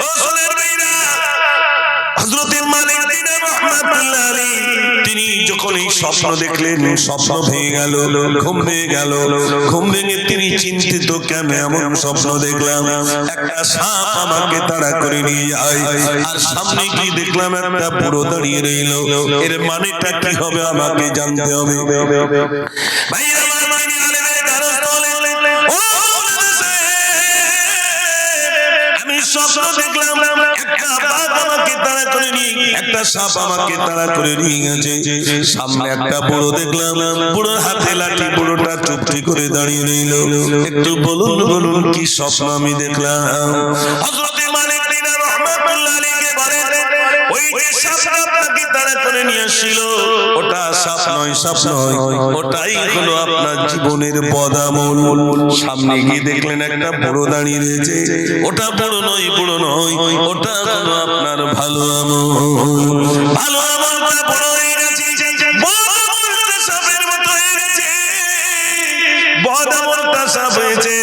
ও সোনার ভাইরা, হযরত মালিক বিন রাহমাতুল্লাহ আলাইহি তিনি যখন এই স্বপ্ন দেখলেন, স্বপ্ন ভেঙে গেল, ঘুম ভেঙে গেল। ঘুম ভেঙে তিনি চিন্তিত, কেন এমন স্বপ্ন দেখলাম? একটা সাপ আমাকে তাড়া করে নিয়ে যায়, আর সামনে কি দেখলাম একটা বুড়ো দাঁড়িয়ে রইল। এর মানেটা কি হবে আমাকে জানতে হবে। ভাই আমার মাইনে আলেমের দ্বারস্থ হলেন, ও আমি স্বপ্ন দেখলাম একটা বাঘ আমাকে তাড়া করে নিয়ে, একটা সাপ আমাকে তাড়া করে নিয়ে গেছে। সামনে একটা বুড়ো দেখলাম, বুড়োর হাতে লাঠি। বুড়োটা চুপটি করে দাঁড়িয়ে রইল। একটু বলুন বলুন কি স্বপ্ন আমি দেখলাম? হযরত মালিক বিন রাহমাতুল্লাহ আলাইহি বলেন, ওই যে সাপটা আপনাকে তাড়া করে নিয়ে আসছিল, ওটা সাপ নয়, সাপ নয়, ওটাই হলো আপনার জীবনের বদামল। সামনে গিয়ে দেখলেন একটা বুড়ো দাঁড়িয়ে রয়েছে, ওটা বুড়ো নয়, বুড়ো নয়, ওটা হলো আপনার ভালো আমল। ভালো আমলটা বুড়ো হয়ে গেছে, বদামলটা সাপের মতো হয়ে গেছে। বদামলটা সাপ হয়েছে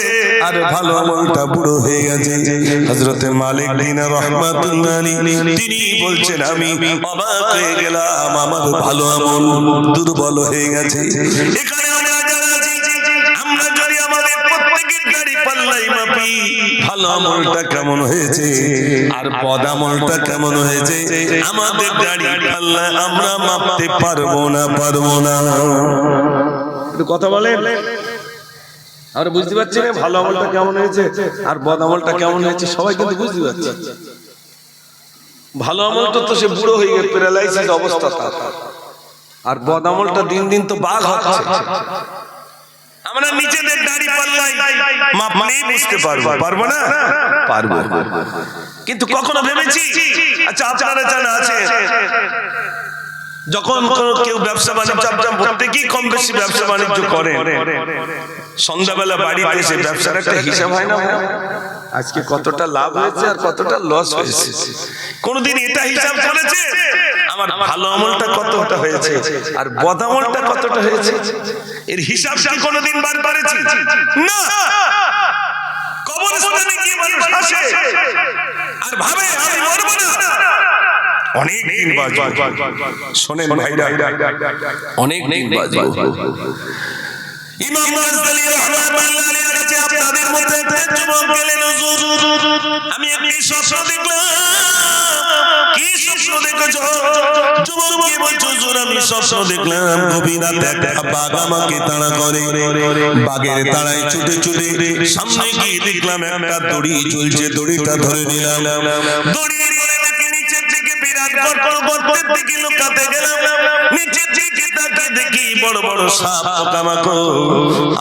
আর ভালো আমলটা বুড়ো হয়ে গেছে। হযরত মালিক বিন রাহমাতুল্লাহ আলাইহি তিনি বলছেন, আমি অবাক হয়ে গেলাম, আমার ভালো আমল দুর্বল হয়ে গেছে। এখানে আমরা যারা আছি, আমরা যদি আমাদের প্রত্যেকের গাড়ি পাল্লাই মাপি, ভালো আমলটা কেমন হয়েছে আর বদ আমলটা কেমন হয়েছে, আমাদের গাড়ি পাল্লা আমরা মাপতে পারবো না, পারবো না। একটু কথা বলেন, আমরা বুঝতে পারছি না ভালো আমলটা কেমন হয়েছে আর বদ আমলটা কেমন হয়েছে? সবাই কিন্তু বুঝতে পারছে। ভালো আমলটা তো সে বুড়ো হয়ে গেছে, প্যারালাইসিস অবস্থা তার, আর বদ আমলটা দিন দিন তো বাঘ হচ্ছে। আমরা নিজেদের দাড়ি পাল্লাই মাপলেই বুঝতে পারবো, পারবো না? পারবো। কিন্তু কখনো ভেবেছি, আচ্ছা আপনারা জানা আছে, যখন কেউ ব্যবসা বাণিজ্য, প্রত্যেকেই কম বেশি ব্যবসা বাণিজ্য করে, সন্ধ্যাবেলা বাড়িতে এসে ব্যবসার একটা হিসাব হয় না, আজকে কতটা লাভ হয়েছে আর কতটা লস হয়েছে। কোনদিন এটা হিসাব করেছে আমার ভালো আমলটা কতটা হয়েছে আর বদ আমলটা কতটা হয়েছে? এর হিসাব কি কোনদিন বার করেছি? না। কবরস্থানে গিয়ে মানুষ আসে আর ভাবে আমি মরবো না, অনেক দিন বাঁচবো। শোনেন ভাইরা, অনেক দিন বাঁচবো। ইমাম গাজ্জালী রাহমাতুল্লাহ আলাইহির কাছে আপনাদের মধ্যে একটা যুবক গেলেন, হুজুর আমি একটি স্বপ্ন দেখলাম। কি স্বপ্ন দেখেছো? যুবক কি বলছো? হুজুর আমি স্বপ্ন দেখলাম গভীর রাতে একটা বাঘ আমাকে তাড়া করে। বাঘের তাড়ায় ছুটে ছুটে সামনে গিয়ে দেখলাম একটা দড়ি ঝুলছে, দড়িটা ধরে নিলাম। দড়ি ধরে দেখি নিচের দিকে বিরাট গর্তের দিকে লুকাতে গেলাম। নিচের দিকে তাকিয়ে দেখি বড় বড় সাপ পোকামাকড়।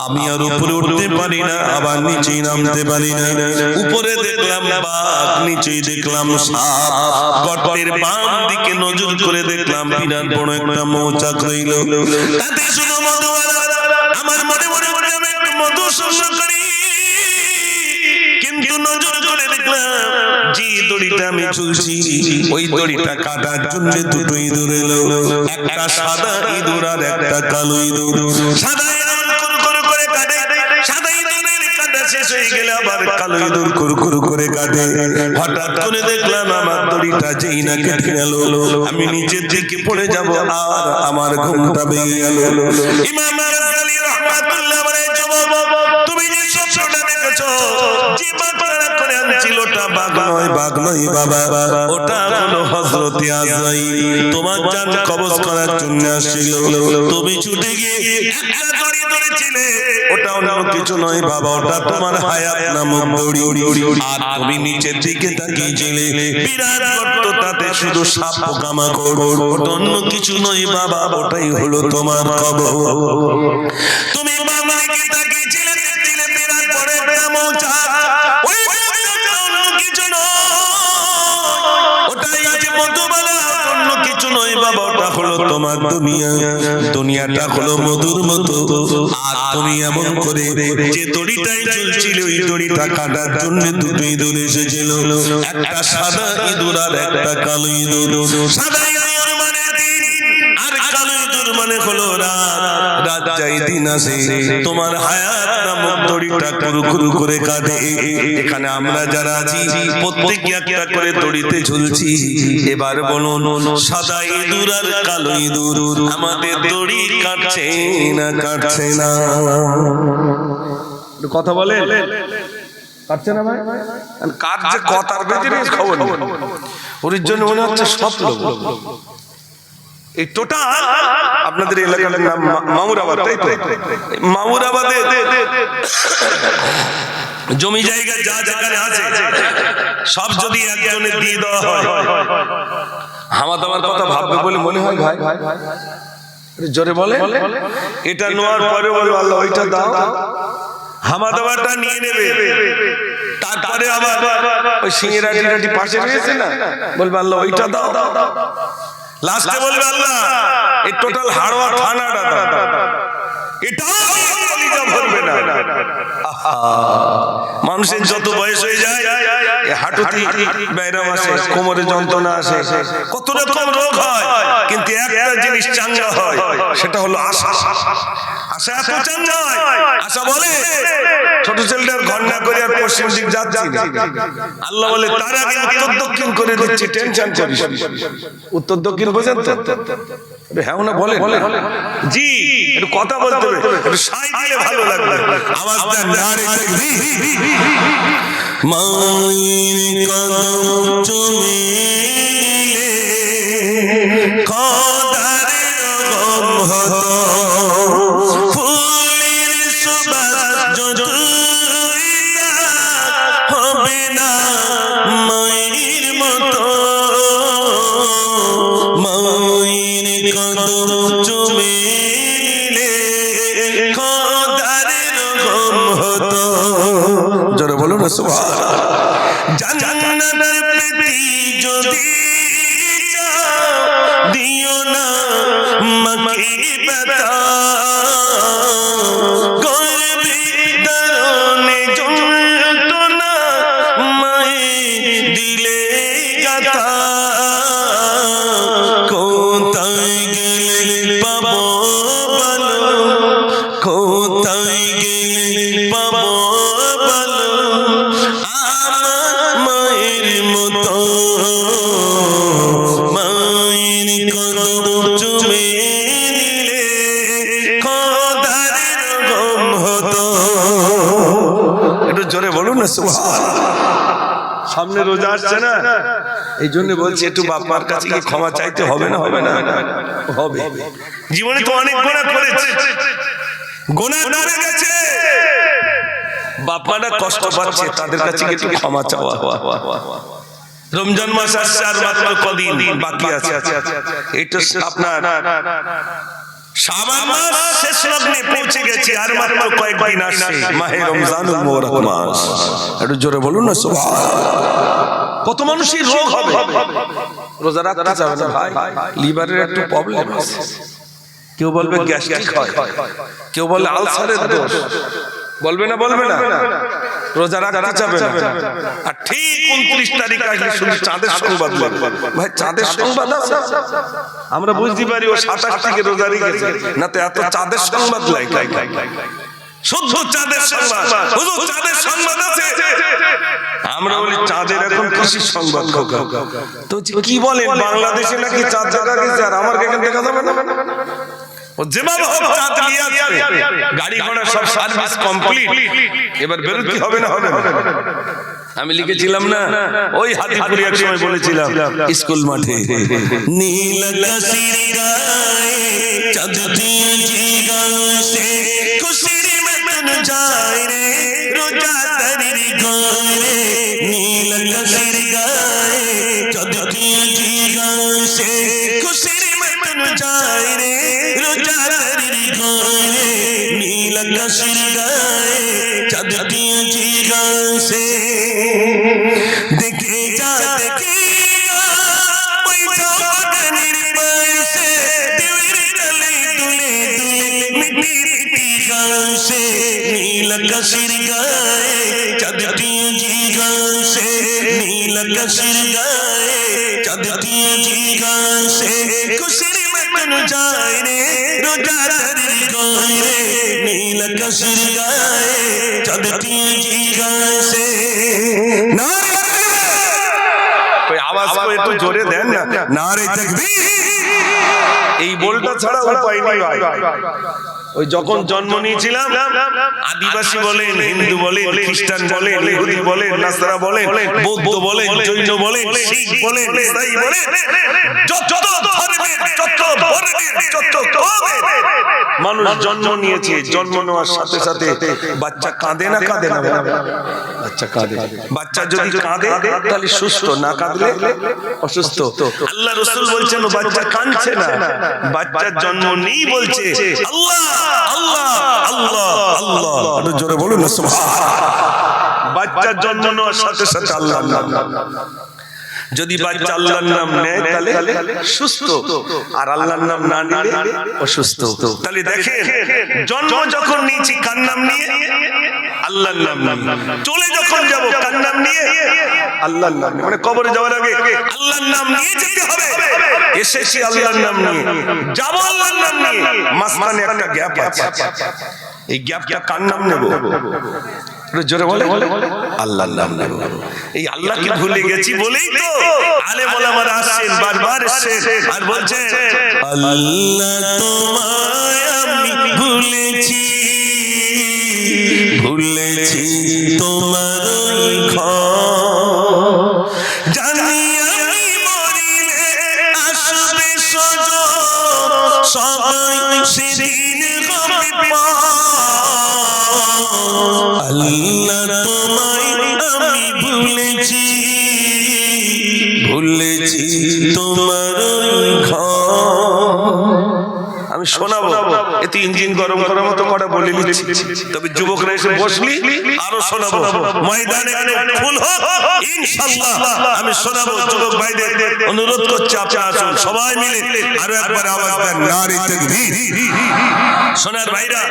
আমি আর উপরে উঠতে পারি না, আবার নিচে নামতে পারি না। উপরে দেখলাম বাঘ, নিচে দেখলাম সাপ। গর্তের বাম দিকে নজর করে দেখলাম বিরাট বড় একটা মৌচাক রইল, তাতে শুধু মধু। আমার মনে মনে আমি একটু মধু সংগ্রহ করি, কিন্তু নজর করে দেখলাম যে দড়িটা আমি ঝুলছি, ওই দড়িটা কাটার জন্য দুটো ইঁদুর এলো, একটা সাদা ইঁদুর আর একটা কালো ইঁদুর। সাদা ইঁদুর কুরকুর করে কাটে, সাদা ইঁদুরের কাটা শেষ হয়ে গেলে আবার কালো ইঁদুর কুরকুর করে কাটে। হঠাৎ করে দেখলাম আমার দড়িটা যেই না কেটে গেল, আমি নিচের দিকে পড়ে যাব আর আমার ঘুমটা ভেঙে গেল। ইমাম গাজ্জালী রাহমাতুল্লাহ আলাইহি যুবক, তুমি যে স্বপ্নটা দেখেছো, যে বাঘ করে আনছিল ওটা বাঘ নয়, নয় বাঘ নয় বাবা, ওটা হলো হযরতে আজরাইল। তোমার জান কবজ করার জন্য আসছিল, তুমি ছুটে গিয়ে একটা দড়ি ধরেছিলে, ওটা অন্য কিছু নয় বাবা, ওটা তোমার হায়াত নামক দড়ি। আর তুমি নিচের দিকে তাকিয়েছিলে, বিরাট গর্ত, তাতে শুধু সাপ পোকামাকড়, ওটা অন্য কিছু নয় বাবা, ওটাই হলো তোমার কবর। তুমি বাবা দিকে তাকিয়েছিলে, দেখছিলে বিরাট বড় একটা মৌচাক, ওই মৌচাকটা অন্য কিছু নয়, ওটাই আছে মধুবালা, অন্য কিছু নয় বাবা, ওটা হলো তোমার দুনিয়া। দুনিয়াটা হলো মধুর মতো। আর তুমি এমন করে যে দড়িটাই ঝুলছিল, ওই দড়িটা কাটার জন্য দুটো ইঁদুর এসেছিল, একটা সাদা ইঁদুর আর একটা কালো ইঁদুর। সাদা ইঁদুর মানে দিন, আর কালো ইঁদুর মানে হলো রাত। রাত যাই দিন আসে, তোমার হায়াত নামক দড়িটা কুরুকুরু করে কাটে। এখানে আমরা যারা আছি প্রত্যেকে একটা করে দড়িতে ঝুলছি। এবার বলুন, সাদা ইঁদুর আর কালো ইঁদুর আমাদের দড়ি কাটছে না কাটছে না? কথা বলে কাটছে না ভাই? কার যে কথার বেজে খবর নেই, ওর জন্য মনে হচ্ছে স্বপ্ন। এই টোটাল আপনাদের এলাকার নাম মামুরাবাদ, তাই তো? মামুরাবাদে জমি জায়গা যা যেখানে আছে সব যদি একজনে দিয়ে দেওয়া হয়, আমার তোমার কথা ভাববে বলে মনে হয় ভাই? জোরে বলে, এটা নেওয়ার পরে বলে আল্লাহ ওইটা দাও, হামাদাবারটা নিয়ে নেবে। তারপরে আবার ওই সিংহেরাটি রাটি পাশে রয়েছে না, বলবে আল্লাহ ওইটা দাও। লাস্টে বলবে আল্লাহ এই টোটাল হাড়োয়া থানাটা দাও। এটা ভরবে না। মানুষের যত বয়স হয়ে যায়, হাঁটুতে ব্যায়াম আসে, কোমরে যন্ত্রণা আসে, কত রকম রোগ হয়, কিন্তু একটা জিনিস চাঙ্গা হয়, সেটা হলো আশা। আশা এত চাঙ্গা হয়, আশা বলে ছোট ছেলেটার ঘন্টা করে আর পশ্চিম দিক যাচ্ছি না, আল্লাহ বলে তার আগে উত্তর দক্ষিণ করে দিচ্ছি, টেনশন করিস। উত্তর দক্ষিণ বোঝেন তো? হ্যাঁ না বলে জি, একটু কথা বলতে হবে, একটু সাই দিলে ভালো লাগবে। আওয়াজ দেন নারে তাকবীর। মায়ের কদম চুমিলে খোদার গম হতো, ফুলের সুবাস যতই না হবে না মায়ের মতো। মায়ের কদম চুমিলে খোদার গম হতো। জোরে বলুন না সুবহানাল্লাহ। জান্নাতের পেটি যদি দিও না মাকে ব্যথা, করবে দারুণে যন্ত্রণা মায়ে দিলে গাথা। কোথায় গেলে পাবো বলো, কোথায় গেলে পাবো বলো আমার মায়ের মতো। মায়ের কদম চুমে নিলে খোদার গম হতো। একটু জোরে বলুন না সুবহানাল্লাহ। সামনে রোজা আসছে না, এই জন্য বলছি একটু বাপ মার কাছে গিয়ে ক্ষমা চাইতে হবে না? হবে না? হবে। জীবনে তো অনেক গুনাহ করেছে, গুনাহ করে গেছে, বাপ মারা কষ্ট পাচ্ছে, তাদের কাছে একটু ক্ষমা চাওয়া। রমজান মাস আসছে আর মাত্র কদিন বাকি আছে, এটা আপনার শাবান মাস শেষ লগ্নে পৌঁছে গেছে, আর মাত্র কয়েকদিন আসছে মাহে রমজানুল মুবারক মাস। একটু জোরে বলুন না সুবহানাল্লাহ। কত মানুষের রোগ হবে, রোজা রাখতে যাবে না ভাই, লিভারের একটু প্রবলেম আছে, কেউ বলবে গ্যাস্ট্রিক হয়, কেউ বলে আলসারের দোষ, বলবে না রোজা রাখতে যাবে না। আর ঠিক 29 তারিখ আসলে শুধু চাঁদের সংবাদ বলবে। ভাই চাঁদের সংবাদ আছে, আমরা বুঝতে পারি ও 27 থেকে রোজা রেখেছে, না তো এত চাঁদের সংবাদ লাগে। শুদ্ধ চাঁদের সংবাদ, হুজুর চাঁদের সংবাদ আছে, আমরা বলি চাঁদের এখন কৃষি সংবাদ। তো কি বলেন, বাংলাদেশে নাকি চাঁদ দেখা গেছে আর আমার এখানে দেখা যাবে না? যেভাবে হোক চাঁদ নিয়ে আসবে, গাড়ি ঘোড়া সব সার্ভিস কমপ্লিট, এবার বেরোতে হবে না? হবে না? আমি লিখেছিলাম না, ওই হাতিপুরি এক সময় বলেছিলাম স্কুল মাঠে, নীল আকাশের গায়ে চাঁদ জিগাসে খুশির মতন যায় রে রোজাদারের ঘরে, নীল আকাশের গায়ে চাঁদ জিগাসে খুশির মতন যায় রে রোজাদারের ঘরে, নীল আকাশের গায়ে চাঁদ জিগাসে দেখে যা দেখে ওই জগনের পাশে দেবের গলে দুলে দুলে মিটি মিটি গাছে, নীল আকাশের গায়ে চাঁদ জিগাসে, নীল আকাশের গায়ে চাঁদ জিগাসে খুশির মতন যায় রে রোজাদারের ঘরে, নীল আকাশের গায়ে চাঁদ জিগাসে। আওয়াজ করে একটু জোরে দেন না, নারে তাকবীর। এই বলটা ছাড়া উপায় নেই ভাই। ওই যখন জন্ম নিয়েছিলাম, আদিবাসী বলেন, হিন্দু বলেন, খ্রিস্টান বলেন, ইহুদি বলেন, নাসারা বলেন, বৌদ্ধ বলেন, জৈন বলেন, শিখ বলেন, ইসাই বলেন, যত ধর্মের, যত বর্ণের, যত কওমের মানুষ জন্ম নিয়েছে, জন্ম নেওয়ার সাথে সাথে বাচ্চা কাঁদে না কাঁদে না? বাচ্চা কাঁদে। বাচ্চা যদি কাঁদে তাহলে সুস্থ, না কাঁদলে অসুস্থ। আল্লাহ রাসূল বলছেন বাচ্চা কাঁদছে না, বাচ্চার জন্ম নেই বলছে আল্লাহ আল্লাহ আল্লাহ আল্লাহ। একটু জোরে বলুন না সুবহানাল্লাহ। বাচ্চার জন্ম নেওয়ার সাথে সাথে আল্লাহর নাম, যদি বাচ্চা আল্লাহর নাম নেয় তাহলে সুস্থ, আর আল্লাহর নাম না নিলে অসুস্থ। তাহলে দেখেন, জন্ম যখন নিয়েছি কার নাম নিয়ে? আল্লাহর নাম নিয়ে। চলে যখন যাব কার নাম নিয়ে? আল্লাহর নাম নিয়ে। মানে কবরে যাওয়ার আগে আল্লাহর নাম নিয়ে যেতে হবে। এসেছি আল্লাহর নাম নিয়ে, যাব আল্লাহর নাম নিয়ে, মাঝখানে একটা গ্যাপ আছে। এই গ্যাপটা কার নাম নেব? জোরে বলে আল্লাহর নাম নেব। এই আল্লাহকে ভুলে গেছি বলেই তো আলেম ওলামারা আসেন, বারবার এসেছেন আর বলছেন আল্লাহ তোমায় আমি ভুলেছি, ভুলেছি তোমার ওই ঘর, জানি আমি মরিলে আসবে সজন, সবাই সেদিন হবে পার। আল্লাহ তোমায় আমি ভুলেছি, ভুলেছি তোমার ওই ঘর। আমি শোনাবো, এতে ইঞ্জিন গরম করার মতো কটা বলে নিচ্ছি, তবে যুবকরা এসে বসলি আরো শোনাবো, ময়দানে ফুল হোক ইনশাআল্লাহ। আমি শোনাবো, যুবক ভাইদের অনুরোধ করছি আপনারা আসুন, সবাই মিলে আরো একবার আওয়াজ দেন, নারে তাকবীর। সোনার ভাইরা,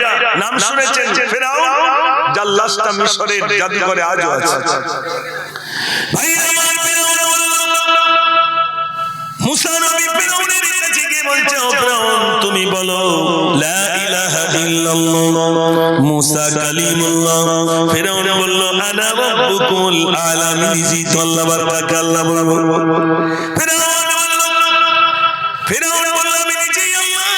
নাম শুনেছেন ফেরাউন, যার লাশটা মিশরের জাদুঘরে আজও আছে। ভাইরা, মুসা নবী ফেরাউনের কাছে গিয়ে বলছে, ও ফেরাউন তুমি বলো লা ইলাহা ইল্লাল্লাহ। মুসা কালিমুল্লাহ। ফেরাউন বলল আনা রাব্বুকুল আলা, নিজে তো আল্লাহ বারকাকে আল্লাহ বলবো। ফেরাউন বলল আমি নিজেই আল্লাহ,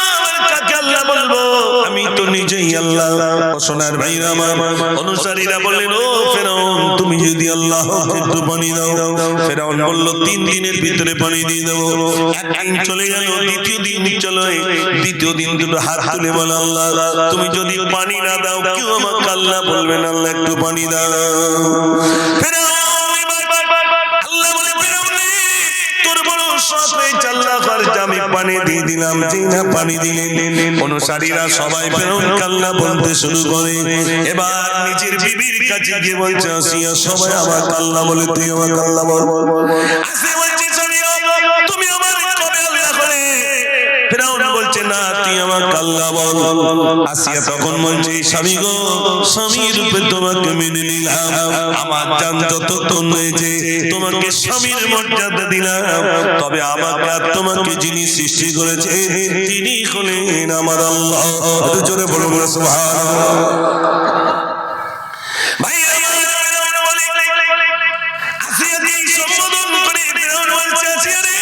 কাকে আল্লাহ বলবো? আমি তো নিজেই আল্লাহ। সোনার ভাইরা আমার অনুসারীরা বললেন, ও ফেরাউন তুমি যদি আল্লাহকে একটু পানি দাও। ফেরাউন বলল 3 দিনের ভিতরে পানি দিয়ে দেবো। একদিন চলে গেল, দ্বিতীয় দিন চলে, দ্বিতীয় দিন দুটো হাত তুলে বলে আল্লাহ তুমি যদি পানি না দাও কেউ আমাকে আল্লাহ বলবেন, আল্লাহ একটু পানি দাও। ফেরাউন আল্লাহ বলে, ফেরাউন তোর বড় শখ হয়েছে আল্লাহ খরচা আমি পানি দিয়ে দিলাম, যে না পানি দিলেন। অনুসারীরা সবাই ফেরাউনকে আল্লাহ বলতে শুরু করে। এবার নিজের বিবির কাছে গিয়ে বলছে, আসিয়া সবাই আমাকে আল্লাহ বলে, তুই আমাকে আল্লাহ বল। আসিয়া বলছে, তুমি আমার কবে আল্লাহ করে? ফেরাউন বলছে, না তুই আমাকে আল্লাহ বল। আসিয়া তখন বলছে, স্বামী গো, স্বামীর রূপে তোমাকে মেনে নিলাম, আমার জান যতক্ষণ রয়েছে তোমাকে স্বামীর মর্যাদা দিলাম, তবে আমাকে আর তোমাকে যিনি সৃষ্টি করেছে তিনি হলেন আমার আল্লাহ। একটু জোরে বলুন সুবহানাল্লাহ। ভাই আসিয়া দিয়ে সম্বোধন করে ফেরাউন বলছে, আসিয়া রে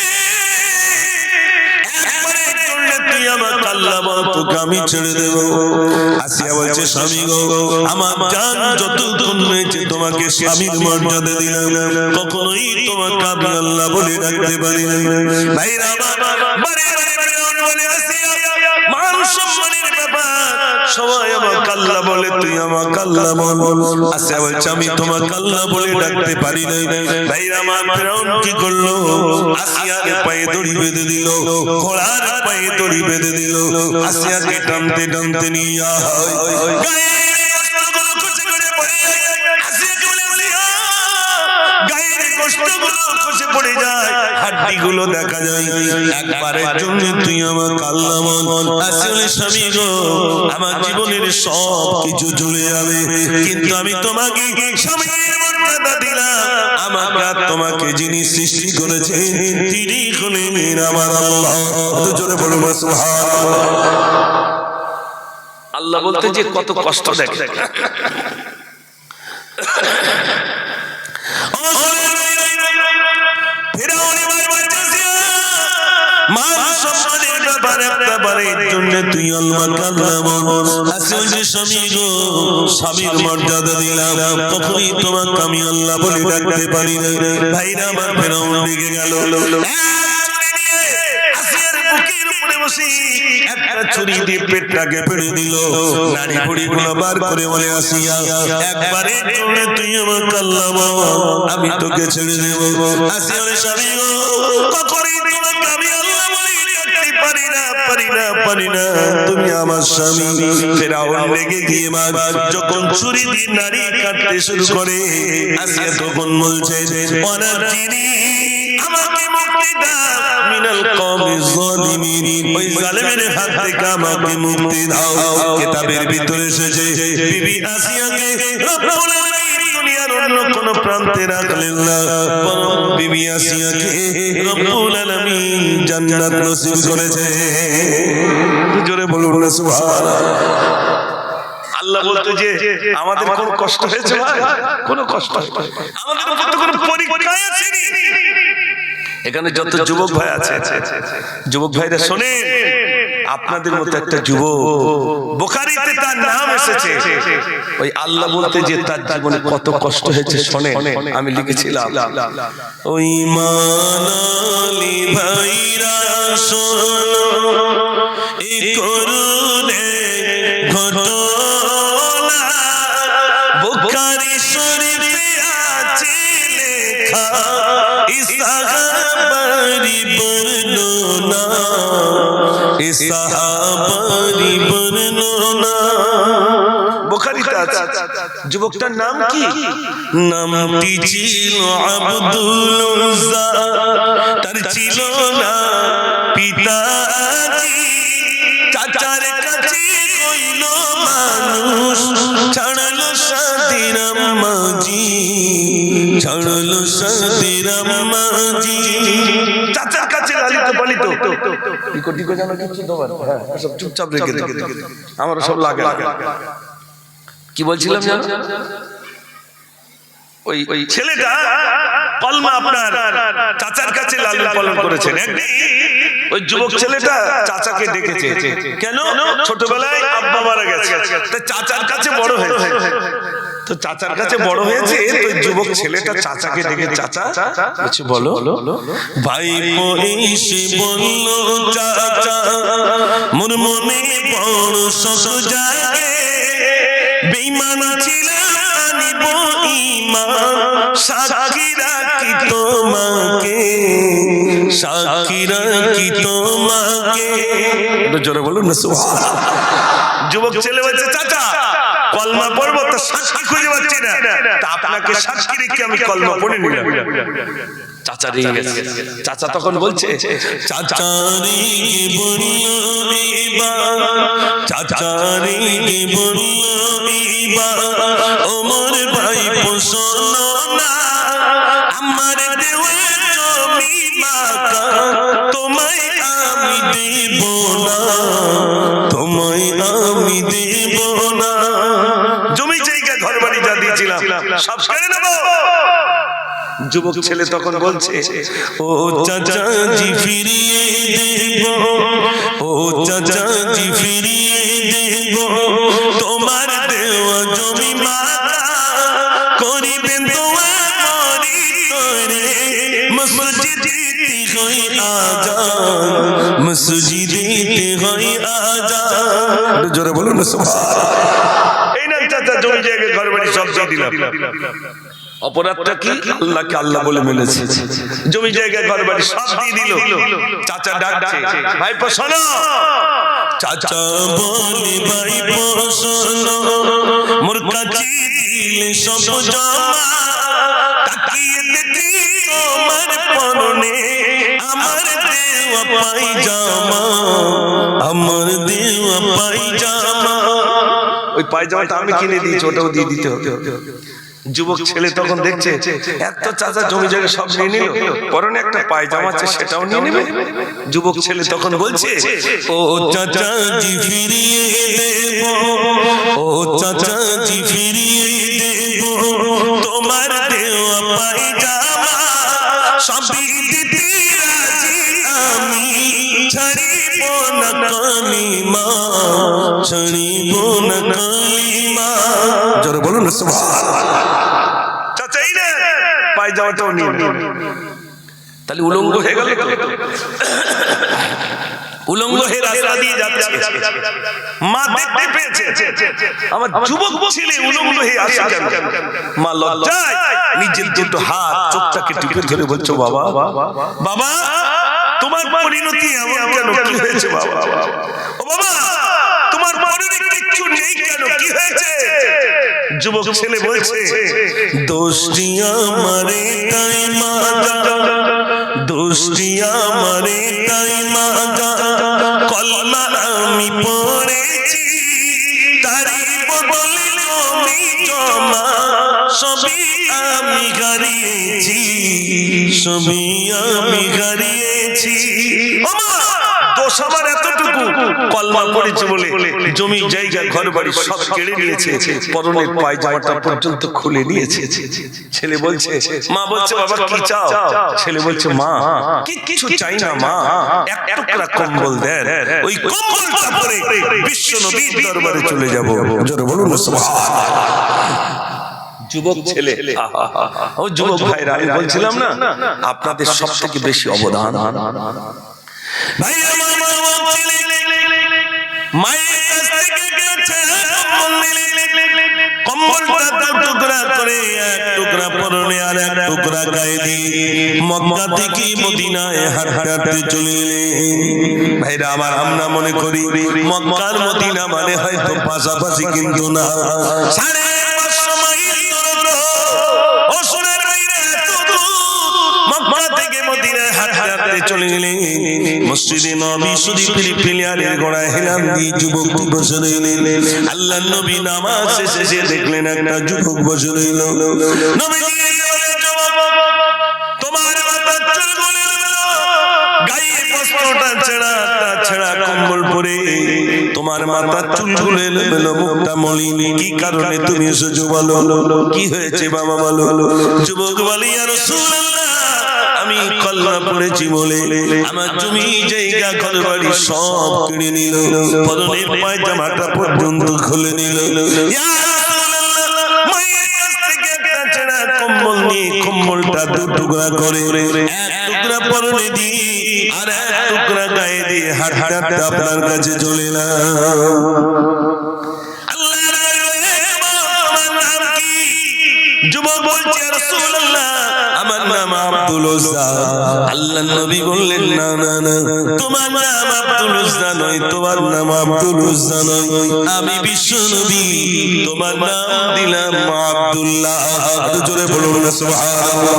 একবারে করলে তুই আমাকে কাল্লা বল তোকে আমি ছেড়ে দেব। আসিয়া বলছে স্বামী গো আমার জান যতক্ষণ রয়েছে তোমাকে স্বামীর মর্যাদা দিলাম, কখনোই তোমাকে আমি আল্লাহ বলে ডাকতে পারি না। ভাইরা বারে বারে বলে আসিয়া মান সম্মানের ব্যাপার, সবাই আমাকে আল্লাহ বলে, তুই আমাকে আল্লাহ বল। আসিয়া বলছে আমি তোমাকে আল্লাহ বলে ডাকতে পারি না। ভাইরা আমার ফিরআউন কি করলো, আসিয়ার পায়ে দড়ি বেঁধে দিল, ঘোড়ার পায়ে দড়ি বেঁধে দিল, আসিয়াকে টানতে টানতে নিয়ে হাড্ডিগুলো দেখা যায়। একবারের জন্য তুই আমার আল্লাহ বল। আসলে স্বামী গো আমার জীবনের সব কিছু চলে যাবে, কিন্তু আমি তোমাকে স্বামীর মর্যাদা দিলাম। আমাকে তোমাকে যিনি সৃষ্টি করেছেন তিনি হলেন আমার আল্লাহ। জোরে বলুন সুবহানাল্লাহ। আল্লাহ বলতে যে কত কষ্ট দেখে। স্বামীর মর্যাদা দিলাম, তখনই তোমাকে আমি আল্লাহ বলে ডাকতে পারি না। ভাইরা আমার ফিরআউন রেগে গেল, একটা ছুরি দিয়ে পেটটাকে পেড়ে দিল, নাড়ি ভুঁড়িগুলো বার করে বলে আসিয়া একবারে তুই আমাকে আল্লাহ বল, আমি তোকে ছেড়ে দেব। আসিয়া বলে স্বামী গো কখনোই তোমাকে আমি আল্লাহ বলে ডাকতে পারি না, পারি না, পারি না, তুমি আমার স্বামী। ফিরআউন রেগে গিয়ে যখন ছুরি দিয়ে নাড়ি কাটতে শুরু করে, আসিয়া তখন বলছে ওয়ানাজিনি আমাকে মুক্তি দাও মিনাল কওমিজ জালিমিন, ওই জালেমের হাত থেকে আমাকে মুক্তি দাও। কিতাবের ভিতরে এসেছে বিবি আসিয়াকে রব্বুল আলামিন দুনিয়ার অন্য কোন প্রান্তে রাখলেন না, বরং বিবি আসিয়াকে রব্বুল আলামিন জান্নাত নসিব করেছে। জোরে বলুন না সুবহানাল্লাহ। আল্লাহ বলতে যে আমাদের কোন কষ্ট হয়েছে ভাই, কোন কষ্ট আমাদের উপর তো কোন পরীক্ষা আসেনি। এখানে যত যুবক ভাই আছে, যুবক ভাইরা শোনেন, আপনাদের মতো একটা যুবক বুখারীতে তার নাম এসেছে, ওই আল্লাহ বলতে যে তার জীবনে কত কষ্ট হয়েছে শোনেন। আমি লিখেছিলাম ওই মানালি ভাইরা শোনো এই করুণে ঘটনা, বুখারী শরীফে আছে লেখা ইসহাবারি বর্ণনা, ইসহাবারি বর্ণনা বুখারীতে আছে। যুবকটার নাম কি? নামটি ছিল আব্দুল উজ্জা, তার ছিল না পিতাজি, চাচার কাছে কইল মানুষ, ছাড়লো সাদির আম্মাজি, ছাড়লো সাদির আম্মাজি। চাচার কাছে লালিত পালিত, টিকো জানো কিছু দবার, হ্যাঁ সব চুপচাপ রেখে আমার সব লাগে। কি বলছিলাম জানো, ওই ছেলেটা কলমা আপনার চাচার কাছে লালন পালন করেছেন। ওই যুবক ছেলেটা চাচাকে ডেকেছে, কেন? ছোটবেলায় আব্বা মারা গেছে, তো চাচার কাছে বড় হয়েছে, তো চাচার কাছে বড় হয়েছে, তো যুবক ছেলেটা চাচাকে ডেকে চাচা বলছে বলো। ভাই এসে বলল চাচা মোর মনে বড় শখ জাগে, বেঈমান ছিলাম ঈমান, সাক্ষী রাখি তোমাকে, সাক্ষী রাখি তোমাকে। জোরে বলুন না সুবহানাল্লাহ। যুবক ছেলে বলছে চাচা কলমা পড়বো তো সাক্ষী খুঁজে পাচ্ছি না, তা আপনাকে সাক্ষী রেখে আমি কলমা পড়ে নিলাম। চাচা রেগে গেছে। চাচা তখন বলছে চাচা রেগে বললো এবার, চাচা রেগে বললো এবার, ওমর ভাই শোনো না আমার দেওয়া জমি মাকা, তোমায় আমি দেব না, তোমায় আমি দেব না। জমি জায়গা ঘর বাড়ি যা দিয়েছিলাম সব কেড়ে নেব, যুবক ছেলে তখন বলছে, ও চাচা জি ফিরিয়ে দেব, ও চাচা জি ফিরিয়ে দেব তোমার দেওয়া জমি মাতা, করিবেন দোয়া মরি তোরে মসজিদেতে হই আজান, মসজিদেতে হই আজান। জোরে বলুন না সুবহানাল্লাহ। এই না চাচা জমি জায়গা ঘর বাড়ি সব দিয়ে দিলাম, অপরাধটা কি? আল্লাহকে আল্লাহ বলে মেলেছে, জমি জায়গা ঘর বাড়ি সব দিয়ে দিল। চাচা ডাকছে, ভাইপো শোনো। চাচা বলে ভাইপো শোনো, মোর কাছে দিলে সব জমা, তাকিয়ে দেখি তোমার পরনে আমার দেওয়া পায়জামা, আমার দেওয়া পায়জামা। ওই পায়জামাটা আমি কিনে দিয়েছি, ওটাও দিয়ে দিতে হবে। যুবক ছেলে তখন দেখছে এত চাচা জমি জায়গা সব নিয়ে নিল, পরনে একটা পায়জামা আছে সেটাও নিয়ে নেবে। যুবক ছেলে তখন বলছে, ও চাচা জি ফিরিয়ে দেব, ও চাচা জি ফিরিয়ে দেব তোমার দেওয়া পায়জামা, সবই দিতে রাজি আমি, ছাড়িব না কালিমা, ছাড়িব না কালিমা। জোরে বলুন না সুবহানাল্লাহ। চাচাই না পায়জামাটাও নিয়ে তাহলে উলঙ্গ হয়ে গেল তো। উলঙ্গ হয়ে রাস্তা দিয়ে যাচ্ছে, মা দেখতে পেয়েছে আমার যুবক ছেলে উলঙ্গ হয়ে আসে কেন। মা লজ্জায় নিজের দুটো হাত চোখটাকে টিপে ধরে বলছো, বাবা বাবা তোমার পরিণতি এমন কেন, কি হয়েছে বাবা? ও বাবা তোমার পরিণতি কিচ্ছু নেই কেন, কি হয়েছে? যুবক ছেলে বলছে, দোষটি আমারে তাই মাজা, দোষটি আমারে তাই মাজা, কলমা আমি পড়েছি তারি বদলে জমি জমা, সবই আমি হারিয়েছি, সবই আমি হারিয়েছি। দোষ আমার এতটুকু, কলমা পড়েছি বলে জমি জায়গা ঘর বাড়ি সব কেড়ে নিয়েছে, পরনের পায়জামাটা পর্যন্ত খুলে নিয়েছে। ছেলে বলছে, মা বলছে বাবা কি চাও? ছেলে বলছে, মা কিছু চাই না মা, এক টুকরা কম্বল দেন, ওই কম্বলটা পরে বিশ্ব নবীর দরবারে চলে যাব। জোরে বলুন না সুবহানাল্লাহ। যুবক ছেলে, ও যুবক ভাইরা, আমি বলছিলাম না আপনাদের সব থেকে বেশি অবদান ভাই আমার মায়ের কাছ থেকে গেছে কম্বলটা টুকরা করে, এক টুকরা পরনে আর এক টুকরা গায়ে দিয়ে মক্কা থেকে মদিনায় হাঁটতে চলে এলেন। ভাইরা আমার, আমরা মনে করি মক্কার মদিনা মানে হয়তো পাশাপাশি, কিন্তু না, 550 মাইল দূর। ও সোনার ভাইরা, মক্কা থেকে মদিনায় হাঁটতে চলে গেলেন। মসজিদে নবী শরীফের পিলারের গোড়ায় হেলান দিয়ে যুবকটি বসে রইলেন। আল্লাহর নবী নামাজ শেষে দেখলেন একটা যুবক বসে রইল। নবীজি বললেন, যুবক তোমার মাথার চুলগুলো গায়ে বস্ত্রটা ছেঁড়া কম্বল পরে, তোমার মাথার চুলগুলো এলোমেলো, মুখটা মলিন, কি কারণে তুমি এসেছো বলো? কি হয়েছে বাবা বলো? যুবক বলে, ইয়া রাসূলুল্লাহ, আমি কলমা পড়েছি বলে আমার জমি জায়গা ঘর বাড়ি সব কিনে নিল, পরনের পায়জামাটা পর্যন্ত খুলে নিল। ইয়া রাসূলুল্লাহ, মায়ের কাছ থেকে একটা ছেঁড়া কম্বল নিয়ে কম্বলটা দু টুকরা করে এক টুকরা পরনে দিয়ে আর এক টুকরা গায়ে দিয়ে হাঁটতে আপনার কাছে চলে এলাম। যুবক বলছে, ইয়া রাসূলুল্লাহ, আমার নাম আব্দুল উজ্জা। আল্লাহর নবী বললেন, না না না, তোমার নাম আব্দুল উজ্জা নয়, তোমার নাম আব্দুল উজ্জা নয়, আমি বিশ্ব নবী, তোমার নাম দিলাম আব্দুল্লাহ। জোরে বলুন না সুবহানাল্লাহ।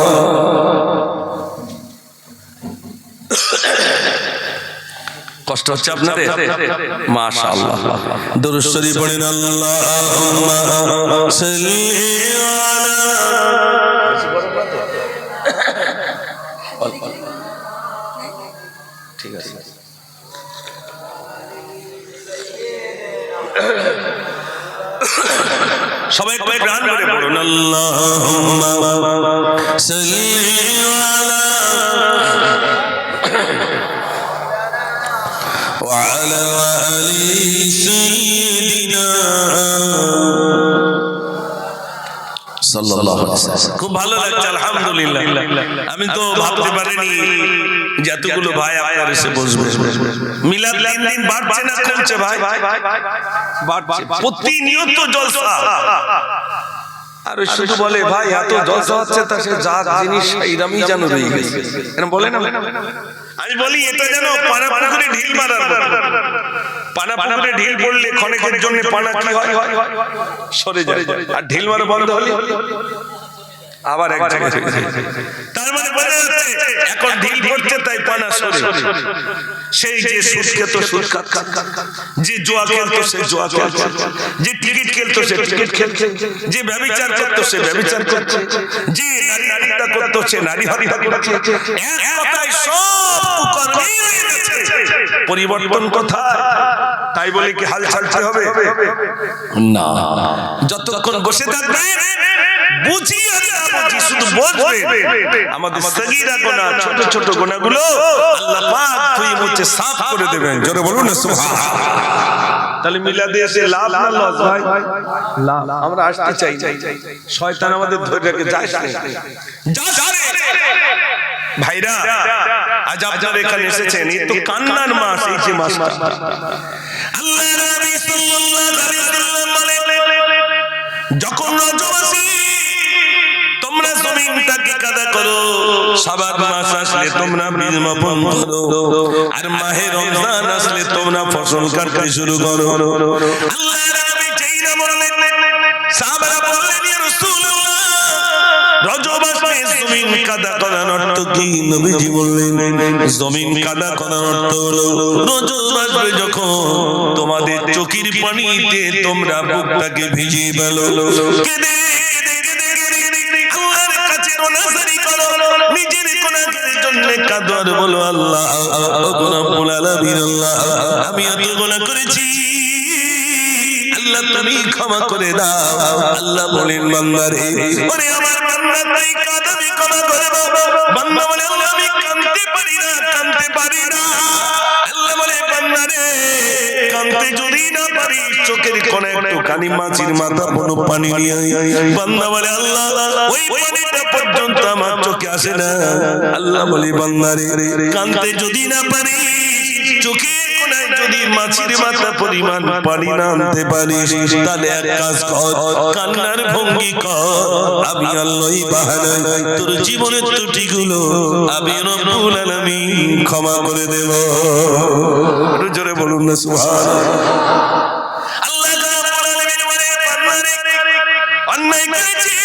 কষ্ট হচ্ছে আপনাদের? মাশাআল্লাহ। দরুদ শরীফ পড়েন, আল্লাহুম্মা সাল্লি আলা। ঠিক আছে। সবাই প্রাণ করে পড়ুন আল্লাহুম্মা সাল্লি আলা ওয়া আলা আলি সাইয়্যিদিনা সাল্লাল্লাহু আলাইহি ওয়াসাল্লাম। খুব ভালো লাগছে আলহামদুলিল্লাহ। আমি তো ভাবতে পারিনি যে এতগুলো ভাই আপনার এসে বসবে। মিলাদ দিন দিন বাড়ছে না কমছে ভাই? বাড়ছে, প্রতিনিয়ত জলসা। আর শুধু বলে ভাই এত জলসা হচ্ছে, তা সে যা জিনিস এরকমই যেন রয়ে গেছে, এরকম বলে না? আমি বলি এটা যেন পানা পুকুরে ঢিল মারার মতো। পানা পুকুরে ঢিল পড়লে ক্ষণিকের জন্য পানা কি হয়? সরে যায়। আর ঢিল মারা বন্ধ হলে আবার এক জায়গায় চলে যায়। তার মানে বোঝা যাচ্ছে এখন ঢিল পড়ছে তাই পানা সরে। সেই যে সুদ খেতো সুদ খাচ্ছে, যে জুয়া খেলতো সে জুয়া খেলছে, যে টিকিট খেলতো সে টিকিট খেলছে, যে ব্যভিচার করতো সে ব্যভিচার করছে, যে নারী হত্যা করতো সে নারী হত্যা করছে। এক কথায় সব কুকর্মই হয়ে গেছে। পরিবর্তন কোথায়? তাই বলে কি হাল ছাড়তে হবে? না, যতক্ষণ বসে থাকবে বুঝি আর না বুঝি শুধু বলবে। আমাদের সগীরা গুনাহ, ছোট ছোট গুনাহগুলো আল্লাহ পাক ধুয়ে মুছে সাফ করে দেবেন। জোরে বলুন না সুবহানাল্লাহ। তাহলে মিলাদে এসে লাভ না লস ভাই? লাভ। আমরা আসতে চাই, শয়তান আমাদের ধরে রেখে যায় না। যা ভাইরা, আজ আপনারা এখানে এসেছেন, এই তো কান্নার মাস, এই যে মাসটা আল্লাহ নবী সাল্লাল্লাহু আলাইহি ওয়াসাল্লাম বলেন, যখন রজব আসে তোমরা জমিনটাকে কাদা করো, শাবান মাস আসলে তোমরা বীজ বপন করো, আর মাহে রমজান আসলে তোমরা ফসল কাটতে শুরু করো। আল্লাহ নবী যেইরা বললেন, সাহাবারা বললেন, ইয়া রাসূলুল্লাহ, রজব আসলে জমিন কাদা করার অর্থ কি? নবীজি বললেন, জমিন কাদা করার অর্থ হলো রজব আসবে যখন তোমাদের চোখের পানিতে তোমরা বুকটাকে ভিজিয়ে ফেলো, কেঁদে আল্লাহর কাছে রোনাজারি করো, নিজের গুনাহের জন্য কাঁদো আর বলো, আল্লাহ রব্বুল আলামিন, আল্লাহ আমি এত গুনাহ করেছি, আল্লাহ তুমি ক্ষমা করে দাও। আল্লাহ বলেন, বান্দারে, ওরে আমার বান্দা, তাই কাঁদ, আমি ক্ষমা করে দেব। বান্দা বলে, আল্লাহ আমি কাঁদতে পারি না, কাঁদতে পারি না। আল্লাহ বলে, বান্দারে, কাঁদতে যদি না পারি, চোখের কোণে একটু কানি মাছির মাথা কোনো পানি নিয়ে আয়। বান্দা বলে, আল্লাহ ওই পানিটা পর্যন্ত আমার চোখে আসে না। আল্লাহ বলে, বান্দারে, কাঁদতে যদি না পারি, চোখের কোণায় যদি মাছির মাথা পরিমাণ পানি না আনতে পারিস, তাহলে এক কাজ কর, কান্নার ভঙ্গি কর, আমি আল্লাহই বাহানায় তোর জীবনের ত্রুটিগুলো আমি রব্বুল আলামিন ক্ষমা করে দেব। একটু জোরে বলুন না সুবহানাল্লাহ। আল্লাহ রাব্বুল আলামিন বলে, বান্দারে, অন্যায় করেছি,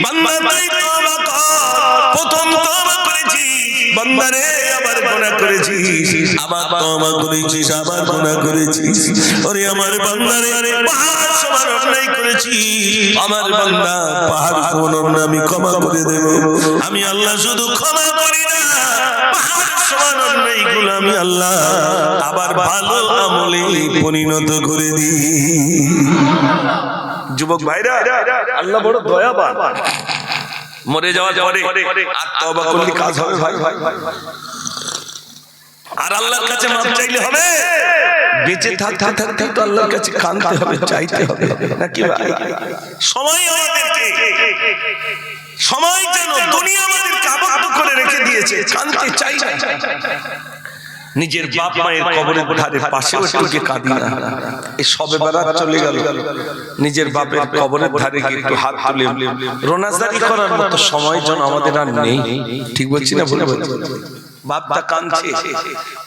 বান্দা তাই তওবা কর। প্রথম তওবা করেছি, বান্দারে আবার গুনাহ করেছিস, আবার তওবা করেছিস, আবার গুনাহ করেছিস। ওরে আমার বান্দারে, পাহাড় সমান অন্যায় করেছি, আমার বান্দা পাহাড় সমান অন্যায় আমি ক্ষমা করে দেব। আমি আল্লাহ শুধু ক্ষমা করি না, পাহাড় সমান অন্যায়গুলো আমি আল্লাহ আবার ভালো আমলে পরিণত করে দিই। যুবক ভাইরা, আল্লাহ বড় দয়াবান। মরে যাওয়ার পরে আর তওবা করলে কাজ হবে ভাই? আর আল্লাহর কাছে মাফ চাইলে হবে? বেঁচে থাকতে তো আল্লাহর কাছে কাঁদতে হবে, চাইতে হবে, নাকি ভাই? সময় আমাদেরকে, সময় যেন দুনিয়া আমাদেরকে আবদ্ধ করে রেখে দিয়েছে, কাঁদতে চাই না। নিজের বাপ মায়ের কবরের ধারে পাশে একটু কাঁদি না। এই সবে বেড়াত চলে গেল, নিজের বাপের কবরের ধারে গিয়ে একটু হাত তুলে রোনাজারি করার মতো সময় যেন আমাদের আর নেই। ঠিক বলছি না? বলে বাপটা কাঁদছে,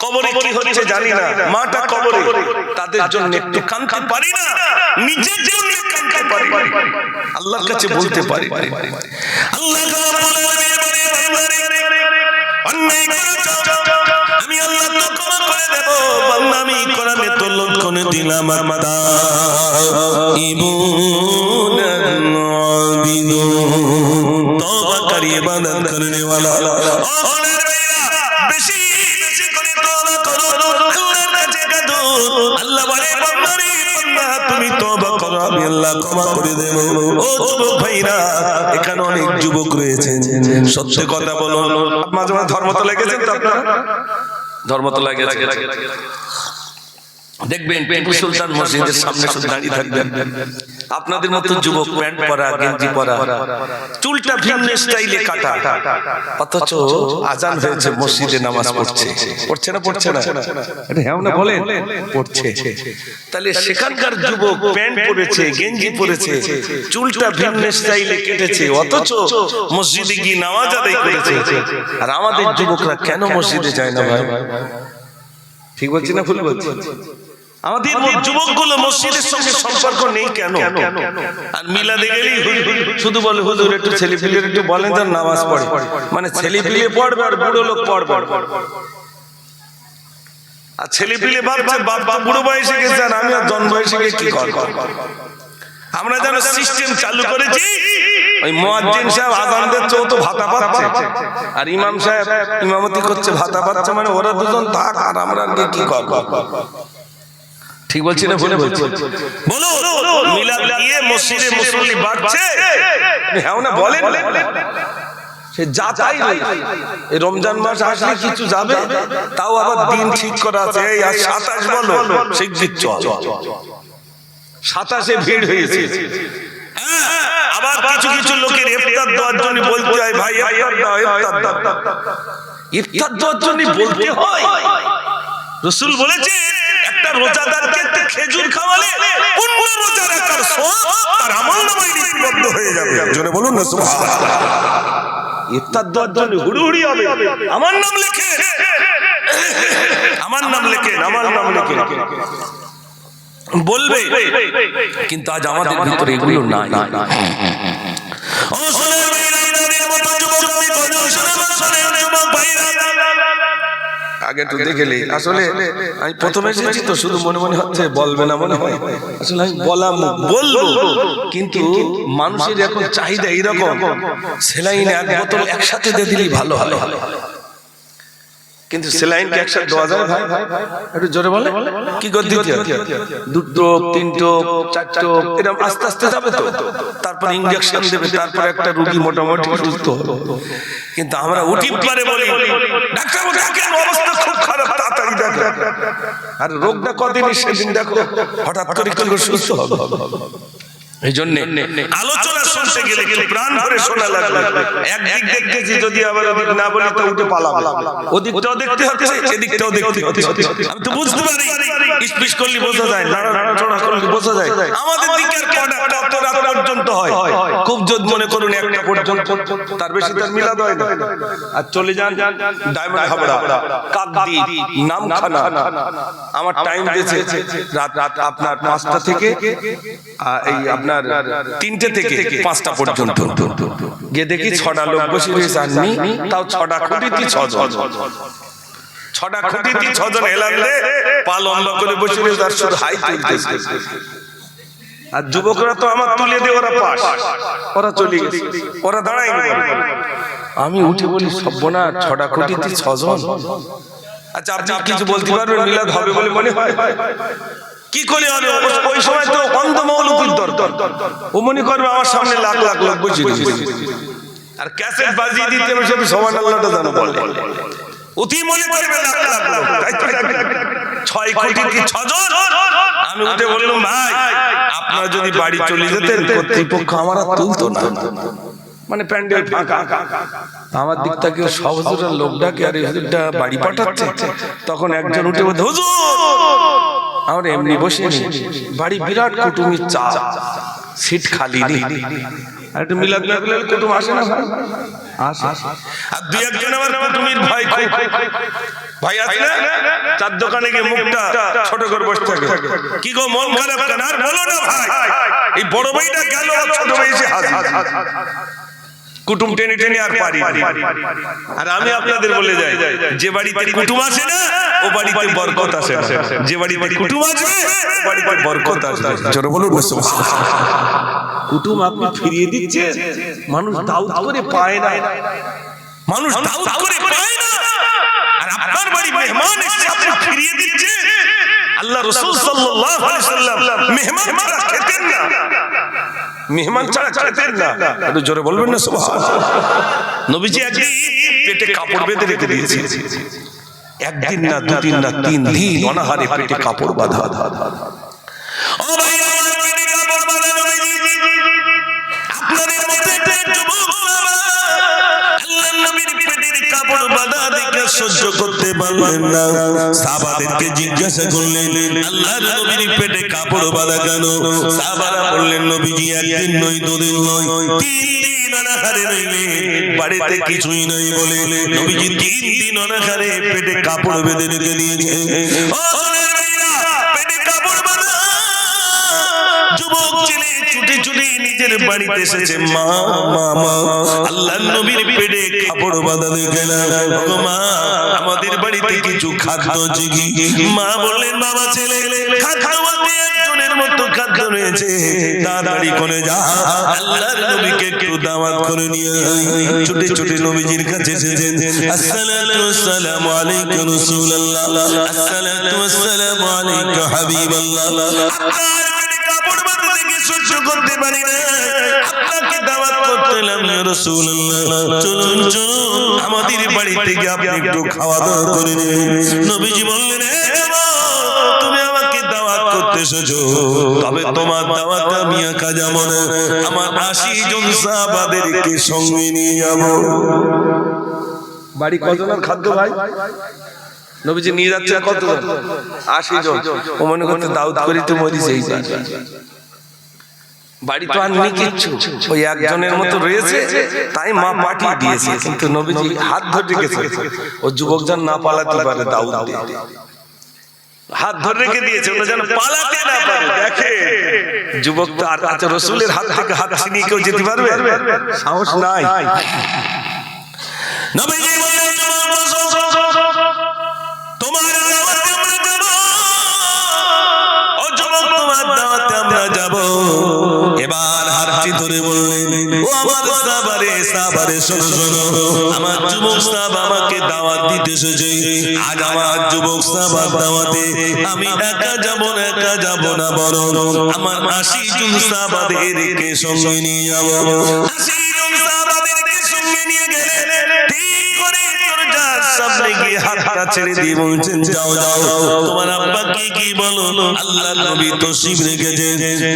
কবরে কি হচ্ছে জানি না, মাটা কবরে, তাদের জন্য একটু কাঁদতে পারি না, নিজের জন্য কাঁদতে পারি, আল্লাহর কাছে বলতে পারি, আল্লাহ অন্যায় করেছো, আমি আল্লাহ তো ক্ষমা করে দেব। বান্দা আমি কোরআনে তো লক্ষণে দিলাম, তওবা করি, ইবাদত করনে ওয়ালা। বেশি বেশি করে তওবা করো, আল্লাহর কাছে কাঁদো। আল্লাহ বলে, বান্দা রে, বান্দা তুমি তওবা ক্ষমা করে দেব। ও যুবক ভাইরা, এখানে অনেক যুবক রয়েছেন, সত্যি কথা বলুন। মাঝে মাঝে ধর্মতলা গেছেন তো আপনারা? ধর্মতলা গেছেন, দেখবেন টিপু সুলতান মসজিদের সামনে শুধু দাঁড়িয়ে থাকবেন আপনাদের মতো যুবক, প্যান্ট পরা, গেঞ্জি পরা, চুলটা ভিন্ন স্টাইলে কাটা, অথচ আজান হয়েছে, মসজিদে নামাজ পড়ছে। পড়ছে না? পড়ছে না? এটা হ্যাঁ না বলেন? পড়ছে। তাহলে সেখানকার যুবক প্যান্ট পরেছে, গেঞ্জি পরেছে, চুলটা ভিন্ন স্টাইলে কেটেছে, অথচ মসজিদে গিয়ে নামাজ আদায় করেছে। আর আমাদের যুবকরা কেন মসজিদে যায় না ভাই? ঠিক বলছি না ভুল বলছি? আমাদের যুবকগুলো মসজিদের সঙ্গে সম্পর্ক নেই কেন? আর মিলাদে গেলেই শুধু বলে হুজুর একটু ছেলেপিলের একটু বলেন তার নামাজ পড়ে, মানে ছেলেপিলে পড়বে আর বুড়ো লোক পড়বে। আর ছেলেপিলে ভাবছে বাপ বুড়ো বয়সে গেছে আর আমি আর জন্ম বয়সে গিয়ে কি করব? আমরা যেন সিস্টেম চালু করেছি, ওই মুয়াজ্জিন সাহেব আযান দিচ্ছে, ও তো ভাতা পাচ্ছে, আর ইমাম সাহেব ইমামতি করছে, ভাতা পাচ্ছে, মানে ওরা দুজন থাক আর আমরা কি করব? ঠিক বলছি না ভুলে বলছি? বলো, মিলাদ গিয়ে মসজিদে মুসল্লি বাড়ছে, হ্যাঁ না বলেন? সে যা চাই এই রমজান মাস আসলে কিছু যাবে, তাও আবার দিন ঠিক করা আছে, এই আর 27 বলো শিগগির চল, 27-এ ভিড় হয়েছে। আবার কিছু কিছু লোকের ইফতার দেওয়ার জন্য বলতে হয়, ভাই ইফতার দাও, ইফতার দাও। ইফতার দেওয়ার জন্য বলতে হয়? রাসূল বলেছে একটা রোজাদারকে খেজুর খাওয়ালে 15 রোজা রাখার সওয়াব তার আমলনামায় লিপিবদ্ধ হয়ে যাবে। জোরে বলুন না সুবহানাল্লাহ। ইফতার দেওয়ার জন্য হুড়ুহুড়ি হবে, আমার নাম লেখে, আমার নাম লেখে, আমার নাম লেখে বলবে, কিন্তু আজ আমাদের ভিতরে এগুলো নাই। ও শুনে মতো যুবক, আমি গজল শুনে যুবক ভাইরা, আগে তো দেখেলি আসলে আমি প্রথমে এসেছি তো শুধু মনে মনে হচ্ছে বলবে না মনে হয়, আসলে আমি বলবো, কিন্তু মানুষের এখন চাহিদা এইরকম, সেলাইন এক বোতল একসাথে দিয়ে দিলেই ভালো হয়, কিন্তু সেলাইন কি একসাথে দেওয়া যায় ভাই? একটু জোরে বলে কি করে দিতে হয়? 2 টোপ 3 টোপ 4 টোপ এরকম আস্তে আস্তে যাবে তো, তারপর ইনজেকশন দেবে, তারপর একটা রোগী মোটামুটি সুস্থ হবে। কিন্তু আমরা উঠি পারে বলি ডাক্তার দেখেন অবস্থা খুব খারাপ, তাড়াতাড়ি দেখেন, আর রোগটা কদিনই সেদিন দেখো হঠাৎ করে কি সুস্থ হবে। এই জন্য আলোচনা শুনতে গেলে একটু প্রাণ ভরে শোনা লাগবে। একদিক দেখতেছি, যদি আবার ওদিক না বলি তো উঠে পালাবো, ওদিকটাও দেখতে হচ্ছে, এদিকটাও দেখতে হচ্ছে। আমি তো বুঝতে পারি, স্পিচ করলে বোঝা যায়, নাড়াচাড়া করলে বোঝা যায়। আমাদের দিকের কটা কত রাত পর্যন্ত হয়, খুব যদি মনে করুন 1টা পর্যন্ত, তার বেশি তার মিলাদ হয় না। আর চলে যান ডায়মন্ড হাবড়া, কাকদ্বীপ, নামখানা, আমার টাইম দিয়েছে রাত আপনার 5টা থেকে এই আপনার 3টে থেকে 5টা পর্যন্ত। গিয়ে দেখি 6টা লোক বসে রয়েছে, আননি তাও 6টা খুঁটিতে 6 জন, 6টা খুঁটিতে 6 জন এলালে পা লম্বা করে বসে রয়েছে, আর শুধু হাই তুলতেছে। আর যুবকরা তো আমার তুলে দিয়ে ওরা পাস, ওরা চলে গেছে, ওরা দাঁড়ায় গেল। আমি উঠে বলি সর্বনাশ, 6টা খুঁটিতে 6 জন। আচ্ছা আপনি কিছু বলতে পারবেন মিলাদ হবে বলে মনে হয়? কি করে হবে? ওই সময় তো অন্ধ মৌলবীর দরকার, ও মনে করবে আমার সামনে লাখ লাখ লোক বসে রয়েছে, আর ক্যাসেট বাজিয়ে দিতে হবে শুধু সুবহানাল্লাহটা জানো বলে, অতি মনে করবে লাখ লাখ লোক। 6 কোটি 6 জন। আমি উঠে বললাম ভাই আপনারা যদি বাড়ি চলে যেতেন কর্তৃপক্ষ আমার আর তুলতো না, মানে প্যান্ডেল ফাঁকা, আমার দিক থেকে সব হুজুরের লোকটাকে আর হুজুরটা বাড়ি পাঠাচ্ছে। তখন একজন উঠে বলতে হুজুর আমরা এমনি বসে বাড়ি বিরাট কুটুমির চাপ, সিট খালি নেই, আর একটু মিলাদ না করলে কুটুম আসে না, আসে। আর 2-1 আমার কুটুমির ভাই ভাই আছে না, চার দোকানে গিয়ে মুখটা ছোট করে বসে থাকে, কি গো মন খারাপ কেন? আর বলো না ভাই, এই বড় ভাইটা গেল ছোট ভাই এসে হাজির, কুটুম টেনে টেনে আর পারি। আর আমি আপনাদের বলে যাই, যে বাড়িতে কুটুম আসে না ও বাড়িতে বরকত আসে না, যে বাড়িতে কুটুম আসবে ও বাড়িতে বরকত আসবে। জোরে বলুন সুবহানাল্লাহ। কুটুম আপনি ফিরিয়ে দিচ্ছেন, মানুষ দাউদ করে পায় না, মানুষ দাউদ করে পায় না, আর আপনার বাড়ি মেহমান এসে আপনি ফিরিয়ে দিচ্ছেন। আল্লাহ রাসূল সাল্লাল্লাহু আলাইহি ওয়াসাল্লাম মেহমান ছাড়া খেতেন না, মেহমান ছাড়া খেতেন না, একটু জোরে বলবেন না সুবহানাল্লাহ। নবীজি একদিন পেটে কাপড় বেঁধে রেখে দিয়েছে, একদিন না, দুদিন না, 3 দিন অনাহারে পেটে কাপড় বাঁধা। ও ভাই, আমার পেটে কাপড় বাঁধা নবীজি, আপনাদের মতো একটা যুবক আল্লাহর নবীর পেটের কাপড় বাঁধা দেখে সহ্য করতে পারলেন না। সাহাবাদেরকে জিজ্ঞাসা করলেন, আল্লাহর নবীর পেটে কাপড় বাঁধা কেন? সাহাবারা বললেন, নবীজি একদিন নয়, দুদিন নয়, 3 দিন অনাহারে রইলেন, বাড়িতে কিছুই নাই বলে নবীজি 3 দিন অনাহারে পেটে কাপড় বেঁধে রেখে দিয়েছে। ও সোনার ভাইরা, পেটে কাপড় বাঁধা যুবক ছেলে ছুটে ছুটে নিজের বাড়িতে এসেছে। মা মা মা, আল্লাহর নবীর পেটে কাপড় বাঁধা দেখে না, ও মা আমাদের বাড়িতে কিছু খাদ্য আছে কি? মা বললেন, বাবা ছেলে, খাদ্য বলতে একজনের মতো খাদ্য রয়েছে, তাড়াতাড়ি করে যা, আল্লাহর নবীকে একটু দাওয়াত করে নিয়ে আয়। ছুটে ছুটে নবীজির কাছে এসেছেন। আসসালাতু ওয়াসসালামু আলাইকা রাসূলুল্লাহ, আসসালাতু ওয়াসসালামু আলাইকা হাবিবাল্লাহ। সহ্য করতে পারি না, আপনাকে দাওয়াত করতে এলাম ইয়া রাসূলুল্লাহ, চলুন চলুন আমাদের বাড়ি থেকে আপনি একটু খাওয়া দাওয়া করে নেবেন। নবীজি বললেন, তুমি আমাকে দাওয়াত করতে এসেছো, তবে তোমার দাওয়াত আমি একা যাব না, আমার 80 জন সাহাবাদেরকে সঙ্গে নিয়ে যাব। বাড়ি কজনের খাদ্য ভাই? নবীজি নিয়ে যাচ্ছে কতজন? 80 জন। ও মনে করতে দাওয়াত করি তো মরিছে এই বাড়ি তো আর নেই কিচ্ছু, ওই একজনের মতো রয়েছে, তাই মা পাঠিয়ে দিয়েছে। কিন্তু নবীজি হাত ধরে রেখেছে, ও যুবক যেন না পালাতে পারে, দাউদ দিয়ে হাত ধরে রেখে দিয়েছে, ও যেন পালাতে না পারে। দেখে যুবক তো আর কাছে রাসূলের হাত থেকে হাত ছিনিয়ে কেউ যেতে পারবে? সাহস নাই। নবীজি বললেন, তোমার দাওয়াতে আমরা যাব, ও যুবক তোমার দাওয়াতে আমরা যাব। এবার হাতটি ধরে বললেন, ও আমার সাহাবারে, সাহাবারে শোনো শোনো, আমার যুবক সাহাবা আমাকে দাওয়াত দিতে এসেছে, আজ আমার যুবক সাহাবার দাওয়াতে আমি একা যাব না, একা যাব না, বরং আমার 80 জন সাহাবাদেরকে সঙ্গে নিয়ে যাব। 80 জন সাহাবাদেরকে সঙ্গে নিয়ে গেলে ঠিক করে দরজার সামনে গিয়ে হাতটা ছেড়ে দিয়ে বলছেন, যাও যাও, তোমার আব্বাকে কি বলো, আল্লাহর নবী তশরিফ রেখেছে।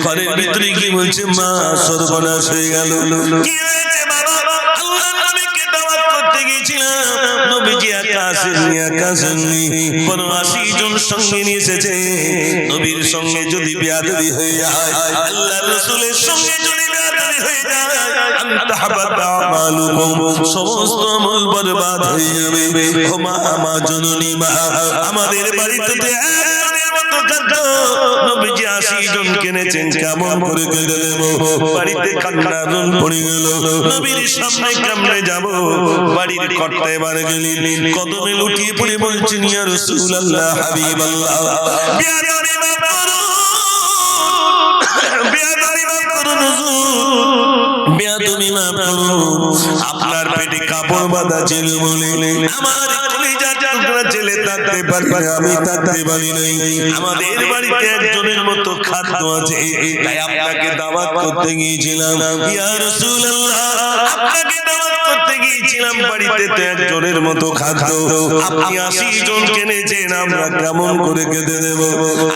ঘরের ভিতরে কি বলছে, মা সর্বনাশ হয়ে গেল। কি হয়েছে বাবা? আল্লাহর নবীকে দাওয়াত করতে গিয়েছিলাম, নবীজি একা আসেননি, একা আসেননি, বরং 80 জন সঙ্গে নিয়ে এসেছে। নবীর সঙ্গে যদি বেয়াদবি হয়ে যায়, আল্লাহর রাসূলের সঙ্গে যদি বেয়াদবি হয়ে যায়, আনতাহাবাতা আমালুকুম, সমস্ত আমল বরবাদ হয়ে যাবে। ও মা, মা জননী মা, আমাদের বাড়িতে একজনের মতো খাদ্য নবীজি 80 জন কিনেছেন, কেমন করে কেড়ে নেব? বাড়িতে কান্নার রোল পড়ে গেল। নবীর সামনে কেমনে যাব? বাড়ির কর্তা এবার গেলেন, কদমে লুটিয়ে পড়ে বলছেন, ইয়া রাসূলুল্লাহ, হাবিবাল্লাহ, বেয়াদবি মাফ করুন, বেয়াদবি মাফ করুন হুজুর, বেয়াদবি মাফ করুন। আপনার পেটে কাপড় বাঁধা ছিল বলে আমার কলিজার টুকরা ছেলে থাকতে পারে, আমি থাকতে পারি নাই। আমাদের বাড়িতে একজনের মতো খাদ্য আছে, তাই আপনাকে দাওয়াত করতে গিয়েছিলাম। ইয়া রাসূলুল্লাহ, আপনাকে দাওয়াত করতে গিয়েছিলাম, বাড়িতে তো একজনের মতো খাদ্য, আপনি 80 জন কিনেছেন, আমরা কেমন করে খেতে দেব?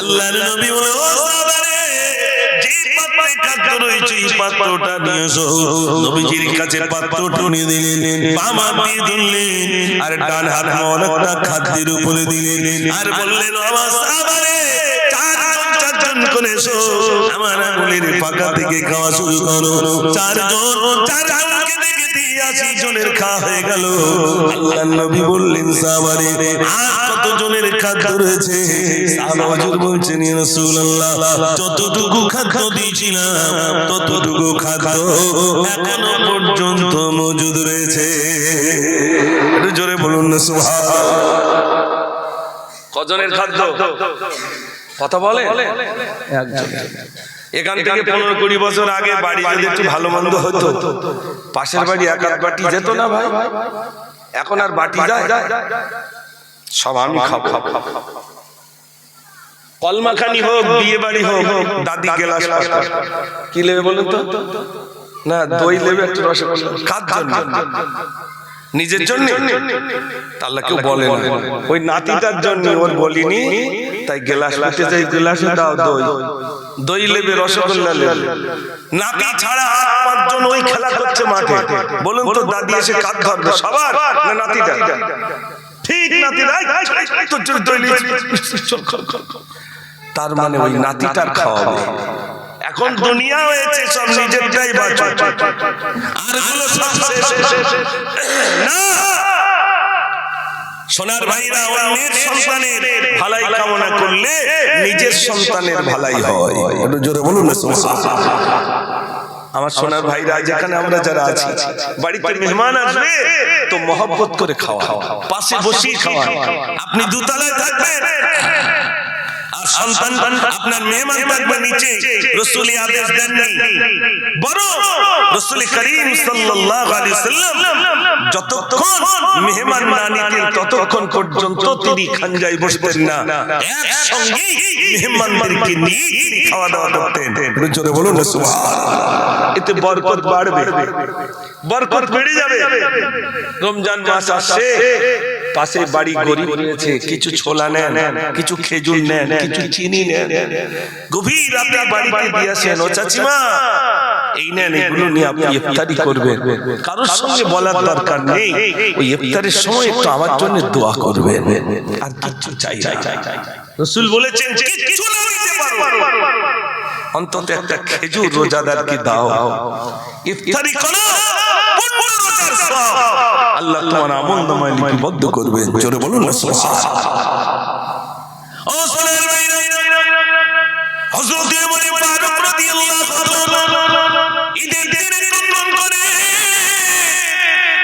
আল্লাহর নবী বলে, ও সাহাবারে, যে পাত্রে খাদ্য রয়েছে এই পাত্রটা নিয়ে এসো। নবীজির কাছে পাত্রটা নিয়ে দিলেন, বাম হাত দিয়ে ধরলেন, আর ডান হাত অনেকটা খাদ্যের উপরে দিলেন, আর বললেন, আমার সাহাবারে, চারজন করে এসো, আমার আঙুলের পাকা থেকে খাওয়া শুরু করো। চারজনকে দেখে 80 জনের খাওয়া হয়ে গেল। আল্লাহর নবী বললেন, সাহাবারে, আর কত জনের খাদ্য রয়েছে? সাহাবা হুজুর বলছেন, ইয়া রাসূলুল্লাহ, যতটুকু খাদ্য দিয়েছিলাম ততটুকু খাদ্য এখনো পর্যন্ত মজুদ রয়েছে। একটু জোরে বলুন না সুবহানাল্লাহ। কজনের খাদ্য? কথা বলে একজন। এখান থেকে 15-20 বছর আগে বাড়ি যদি একটু ভালো মন্দ হতো, পাশের বাড়ি এক আধ বাটি যেত না ভাই। এখন আর বাটি যায়? সব আমি খাবো। কলমাখানি হোক, বিয়ে বাড়ি হোক, দাদি গেলাস কি নেবে বলুন তো? না, দই নেবে একটু রসগোল্লা। কার জন্য? নিজের জন্য? আল্লাহ কেউ বলে না, ওই নাতিটার জন্য। ওর বলিনি, তাই গেলাস পেতে যাই, গেলাসে দাও দই, দই নেবে, রসগোল্লা নেবে। নাতি ছাড়া আর পাঁচজন ওই খেলা করছে মাঠে। বলুন তো দাদি এসে কাঁধ ধরবে সবার না নাতিটা? ঠিক নাতিরা তার মানে ওই নাতিটার খাওয়াবে। এখন দুনিয়া হয়েছে সব নিজেরটাই বাঁচো, আর এগুলো সব না। সোনার ভাইরা, অন্যের সন্তানের ভালাই কামনা করলে নিজের সন্তানের ভালাই হয়। একটু জোরে বলুন না সুবহানাল্লাহ। আমার সোনার ভাইরা, যেখানে আমরা যারা আছি, বাড়িতে মেহমান আসবে তো মহব্বত করে খাওয়া, পাশে বসিয়ে খাওয়া। আপনি দোতলায় থাকবেন আর সন্তান আপনার মেহমান থাকবে নিচে, রাসূল আদেশ দেননি, বরং রাসূল করিম সাল্লাল্লাহু আলাইহি সাল্লাম যতক্ষণ মেহমান না নিতেন ততক্ষণ পর্যন্ত তিনি খানজায় বসতেন না, একসঙ্গে মেহমানদেরকে নিয়ে খাওয়া দাওয়া করতেন। জোরে বলুন না সুবহানাল্লাহ। এতে বরকত বাড়বে, বরকত বেড়ে যাবে। রমজান মাস আসছে, পাশে বাড়ি গরিব রয়েছে, কিছু ছোলা নেন, কিছু খেজুর নেন, কিছু চিনি নেন, গভীর রাতে বাড়িতে দিয়ে আসেন। ও চাচিমা এই নেন, এগুলো নিয়ে আপনি ইফতারি করবেন। কারোর সঙ্গে বলার দরকার নেই, ওই ইফতারের সময় একটু আমার জন্য দোয়া করবেন, আর কিছু চাই না। রাসূল বলেছেন কিছু না দিতে পারো, অন্তত একটা খেজুর রোজাদারকে দাও, ইফতারি করো, আল্লাহ তোমার আমলনামায় লিপিবদ্ধ করবেন। জোরে বলুন না সুবহানাল্লাহ। ও সোনার ভাইরা, হযরত ওমর ফারুক রাদিয়াল্লাহু তাআলা ঈদের দিনে কখন করে,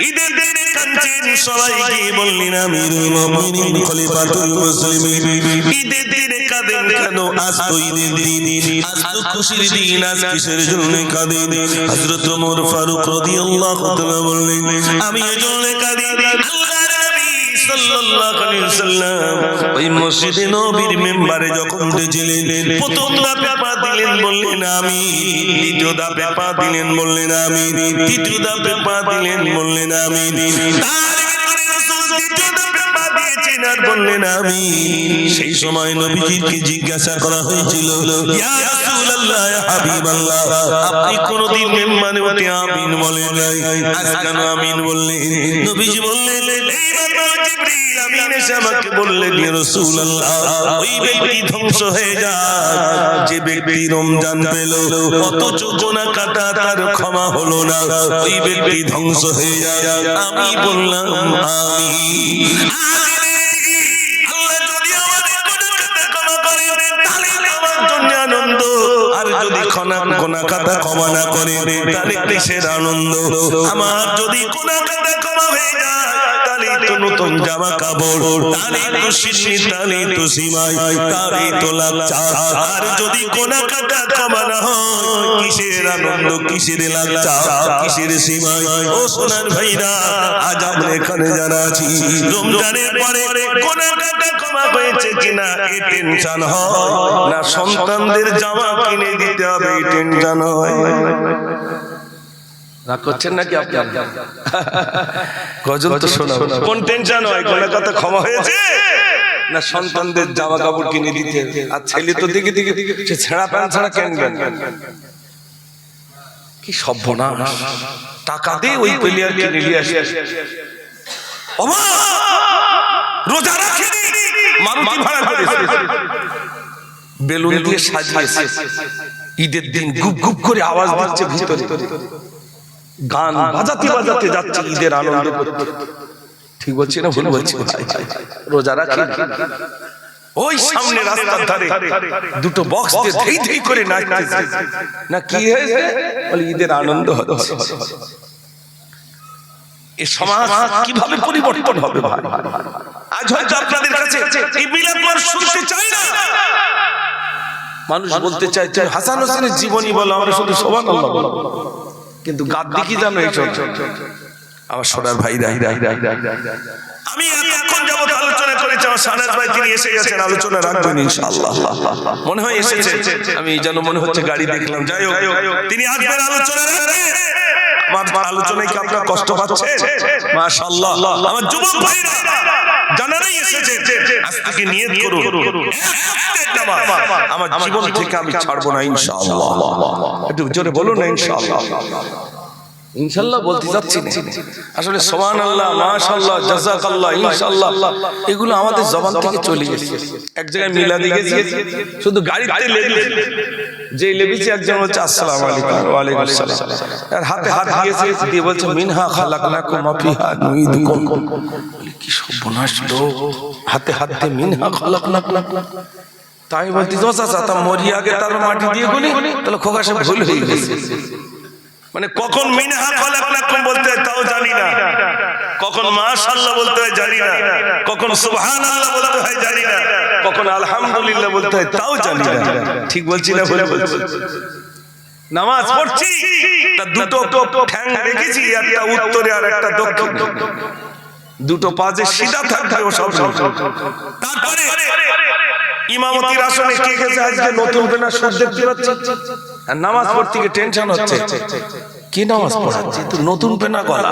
ঈদের দিনে কাঁদছেন, সবাইকে বললেন আমিরুল মুমিনিন খলিফাতুল মুসলিমিন, ঈদের দিনে কাঁদেন কেন? আজ তো ঈদের দিন, আজ তো খুশির দিন, আজ কিসের জন্য কাঁদেন? হযরত ওমর ফারুক রাদিয়াল্লাহু তাআলা বললেন আমি এজন্য কাঁদি, আল্লাহর নবী সাল্লাল্লাহু আলাইহি ওয়াসাল্লাম ওই মসজিদে নববীর মিম্বারে যখন উঠেছিলেন, প্রথম ধাপে পা দিলেন বললেন আমি, দ্বিতীয় ধাপে পা দিলেন বললেন আমি, তৃতীয় ধাপে পা দিলেন বললেন আমি, তার ভিতরে রাসূল তৃতীয় ধাপে পা দিয়েছেন আর বললেন আমি। সেই সময় নবীজিকে জিজ্ঞাসা করা হয়েছিল, ইয়া রাসূলুল্লাহ, ইয়া হাবিবাল্লাহ, আপনি কোনদিন মিম্বারে উঠে আমিন বলেন নাই, আজ কেন আমিন বললেন? নবীজি বললেন এইবার জিবরিল আমিন এসে আমাকে বললেন, ইয়া রাসূলুল্লাহ, ওই ব্যক্তি ধ্বংস হয়ে যায় যে ব্যক্তি রমজান পেল অথচ গুনাহ কাটা তার ক্ষমা হলো না, ওই ব্যক্তি ধ্বংস হয়ে যায়। আমি বললাম আমিন। আর যদি গুনাহ কাটা ক্ষমা না করে তাহলে কিসের আনন্দ? আমার যদি গুনাহ কাটা ক্ষমা হয়ে যায় তাহলে তো নতুন জামা কাপড়, তাহলে তো শিশি, তাহলে তো সিমাই, তাহলে তো লাচ্ছা। আর যদি গুনাহ কাটা ক্ষমা না হয় কিসের আনন্দ, কিসের লাচ্ছা, কিসের সিমাই? ও সোনার ভাইরা, আজ আমরা এখানে যারা আছি রমজানের পরে গুনাহ কাটা ক্ষমা হয়েছে কিনা এই টেনশন হয় না, সন্তানদের জামা কিনে দিতে হবে এই টেনশন হয়। না করছেন নাকি আপনারা? গজল তো শোনাবো, কোন টেনশন হয়? গুনাহ কথা ক্ষমা হয়েছে না সন্তানদের জামা কাপড় কিনে দিতে? আর ছেলে তো দিকে দিকে সে ছেঁড়া প্যান্ট ছাড়া কিনবেন, কি সর্বনাশ! টাকা দিয়ে ওই প্লেয়ার কিনে নিয়ে আসে, ওমা রোজা রাখেনি, মারুতি ভাড়া করেছে, বেলুন দিয়ে সাজিয়েছে, ঈদের দিন গুপ গুপ করে আওয়াজ দিচ্ছে ভিতরে, গান বাজাতে বাজাতে যাচ্ছে ঈদের আনন্দ করতে। ঠিক বলছি না ভুল বলছি? রোজা রাখি, ওই সামনে রাস্তার ধারে দুটো বক্স দিয়ে ধেই ধেই করে নাচতেছে, না কি হয়েছে? বলে ঈদের আনন্দ হচ্ছে। এই সমাজ কিভাবে পরিবর্তন হবে ভাই? আজ হয়তো আপনাদের কাছে এই মিলাদ মাস শুনতে চাই না, মানুষ বলতে চায় হাসান হোসেনের জীবনী বলো, আমরা শুধু সুবহানাল্লাহ বলো, কিন্তু গাদ্দি কি জানো? এই আমার সোনার ভাইরা, আমি এতক্ষণ যাবত আলোচনা করেছি করেছে আমার সানাস ভাই, তিনি এসে গেছেন, আলোচনা রাখবেন ইনশাআল্লাহ। মনে হয় এসেছে, আমি যেন মনে হচ্ছে গাড়ি দেখলাম। যাই হোক, তিনি আসবেন, আলোচনা রাখবেন। আমার আলোচনায় কি আপনারা কষ্ট পাচ্ছেন? মাশাআল্লাহ, আমার যুবক ভাইরা জানারাই এসেছে, আজ থেকে নিয়ত করুন আমার জীবন থেকে আমি ছাড়বো না ইনশাআল্লাহ। একটু জোরে বলুন না ইনশাআল্লাহ। ইনশাআল্লাহ বলতে যাচ্ছি না, আসলে সুবহানাল্লাহ, মাশাআল্লাহ, জাযাকাল্লাহ, ইনশাআল্লাহ এগুলো আমাদের জবান থেকে চলে গেছে। এক জায়গায় মিলাদি গেছে, শুধু গাড়িতে লেগে যে লেবিছে, একজন বলছে আসসালামু আলাইকুম, ওয়া আলাইকুম আসসালাম, আর হাতে হাত দিয়েছে, দিয়ে বলছে মিনহা খালাকনাকুম ওয়া ফিহা নুঈদুকুম। কি সর্বনাশ লোক, হাতে হাত দিয়ে মিনহা খালাকনাকুম। তাই বলতে চাচা তা মরি আগে তার মাটি দিয়ে গুলি, তাহলে খোকা সব ভুল হয়ে গেছে। মানে কখন মিনহা খালাকনাকুম বলতে হয় তাও জানি না, কখন মাশাআল্লাহ বলতে হয় জানি না, কখন সুবহানাল্লাহ বলতে হয় জানি না, কখন আলহামদুলিল্লাহ বলতে হয় তাও জানি না। ঠিক বলছি না ভুল বলছি? নামাজ পড়ছি, তা দুটো ঠ্যাং রেখেছি, একটা উত্তরে আর একটা দক্ষিণে, দুটো পা যে সিধা থাকবে ও সব। তারপরে ইমামতির আসনে কে গেছে আজকে নতুন বেনা সুর দেখতে পাচ্ছি, আর নামাজ পড়তে গিয়ে টেনশন হচ্ছে কি নামাজ পড়াচ্ছে তো নতুন বেনা গলা।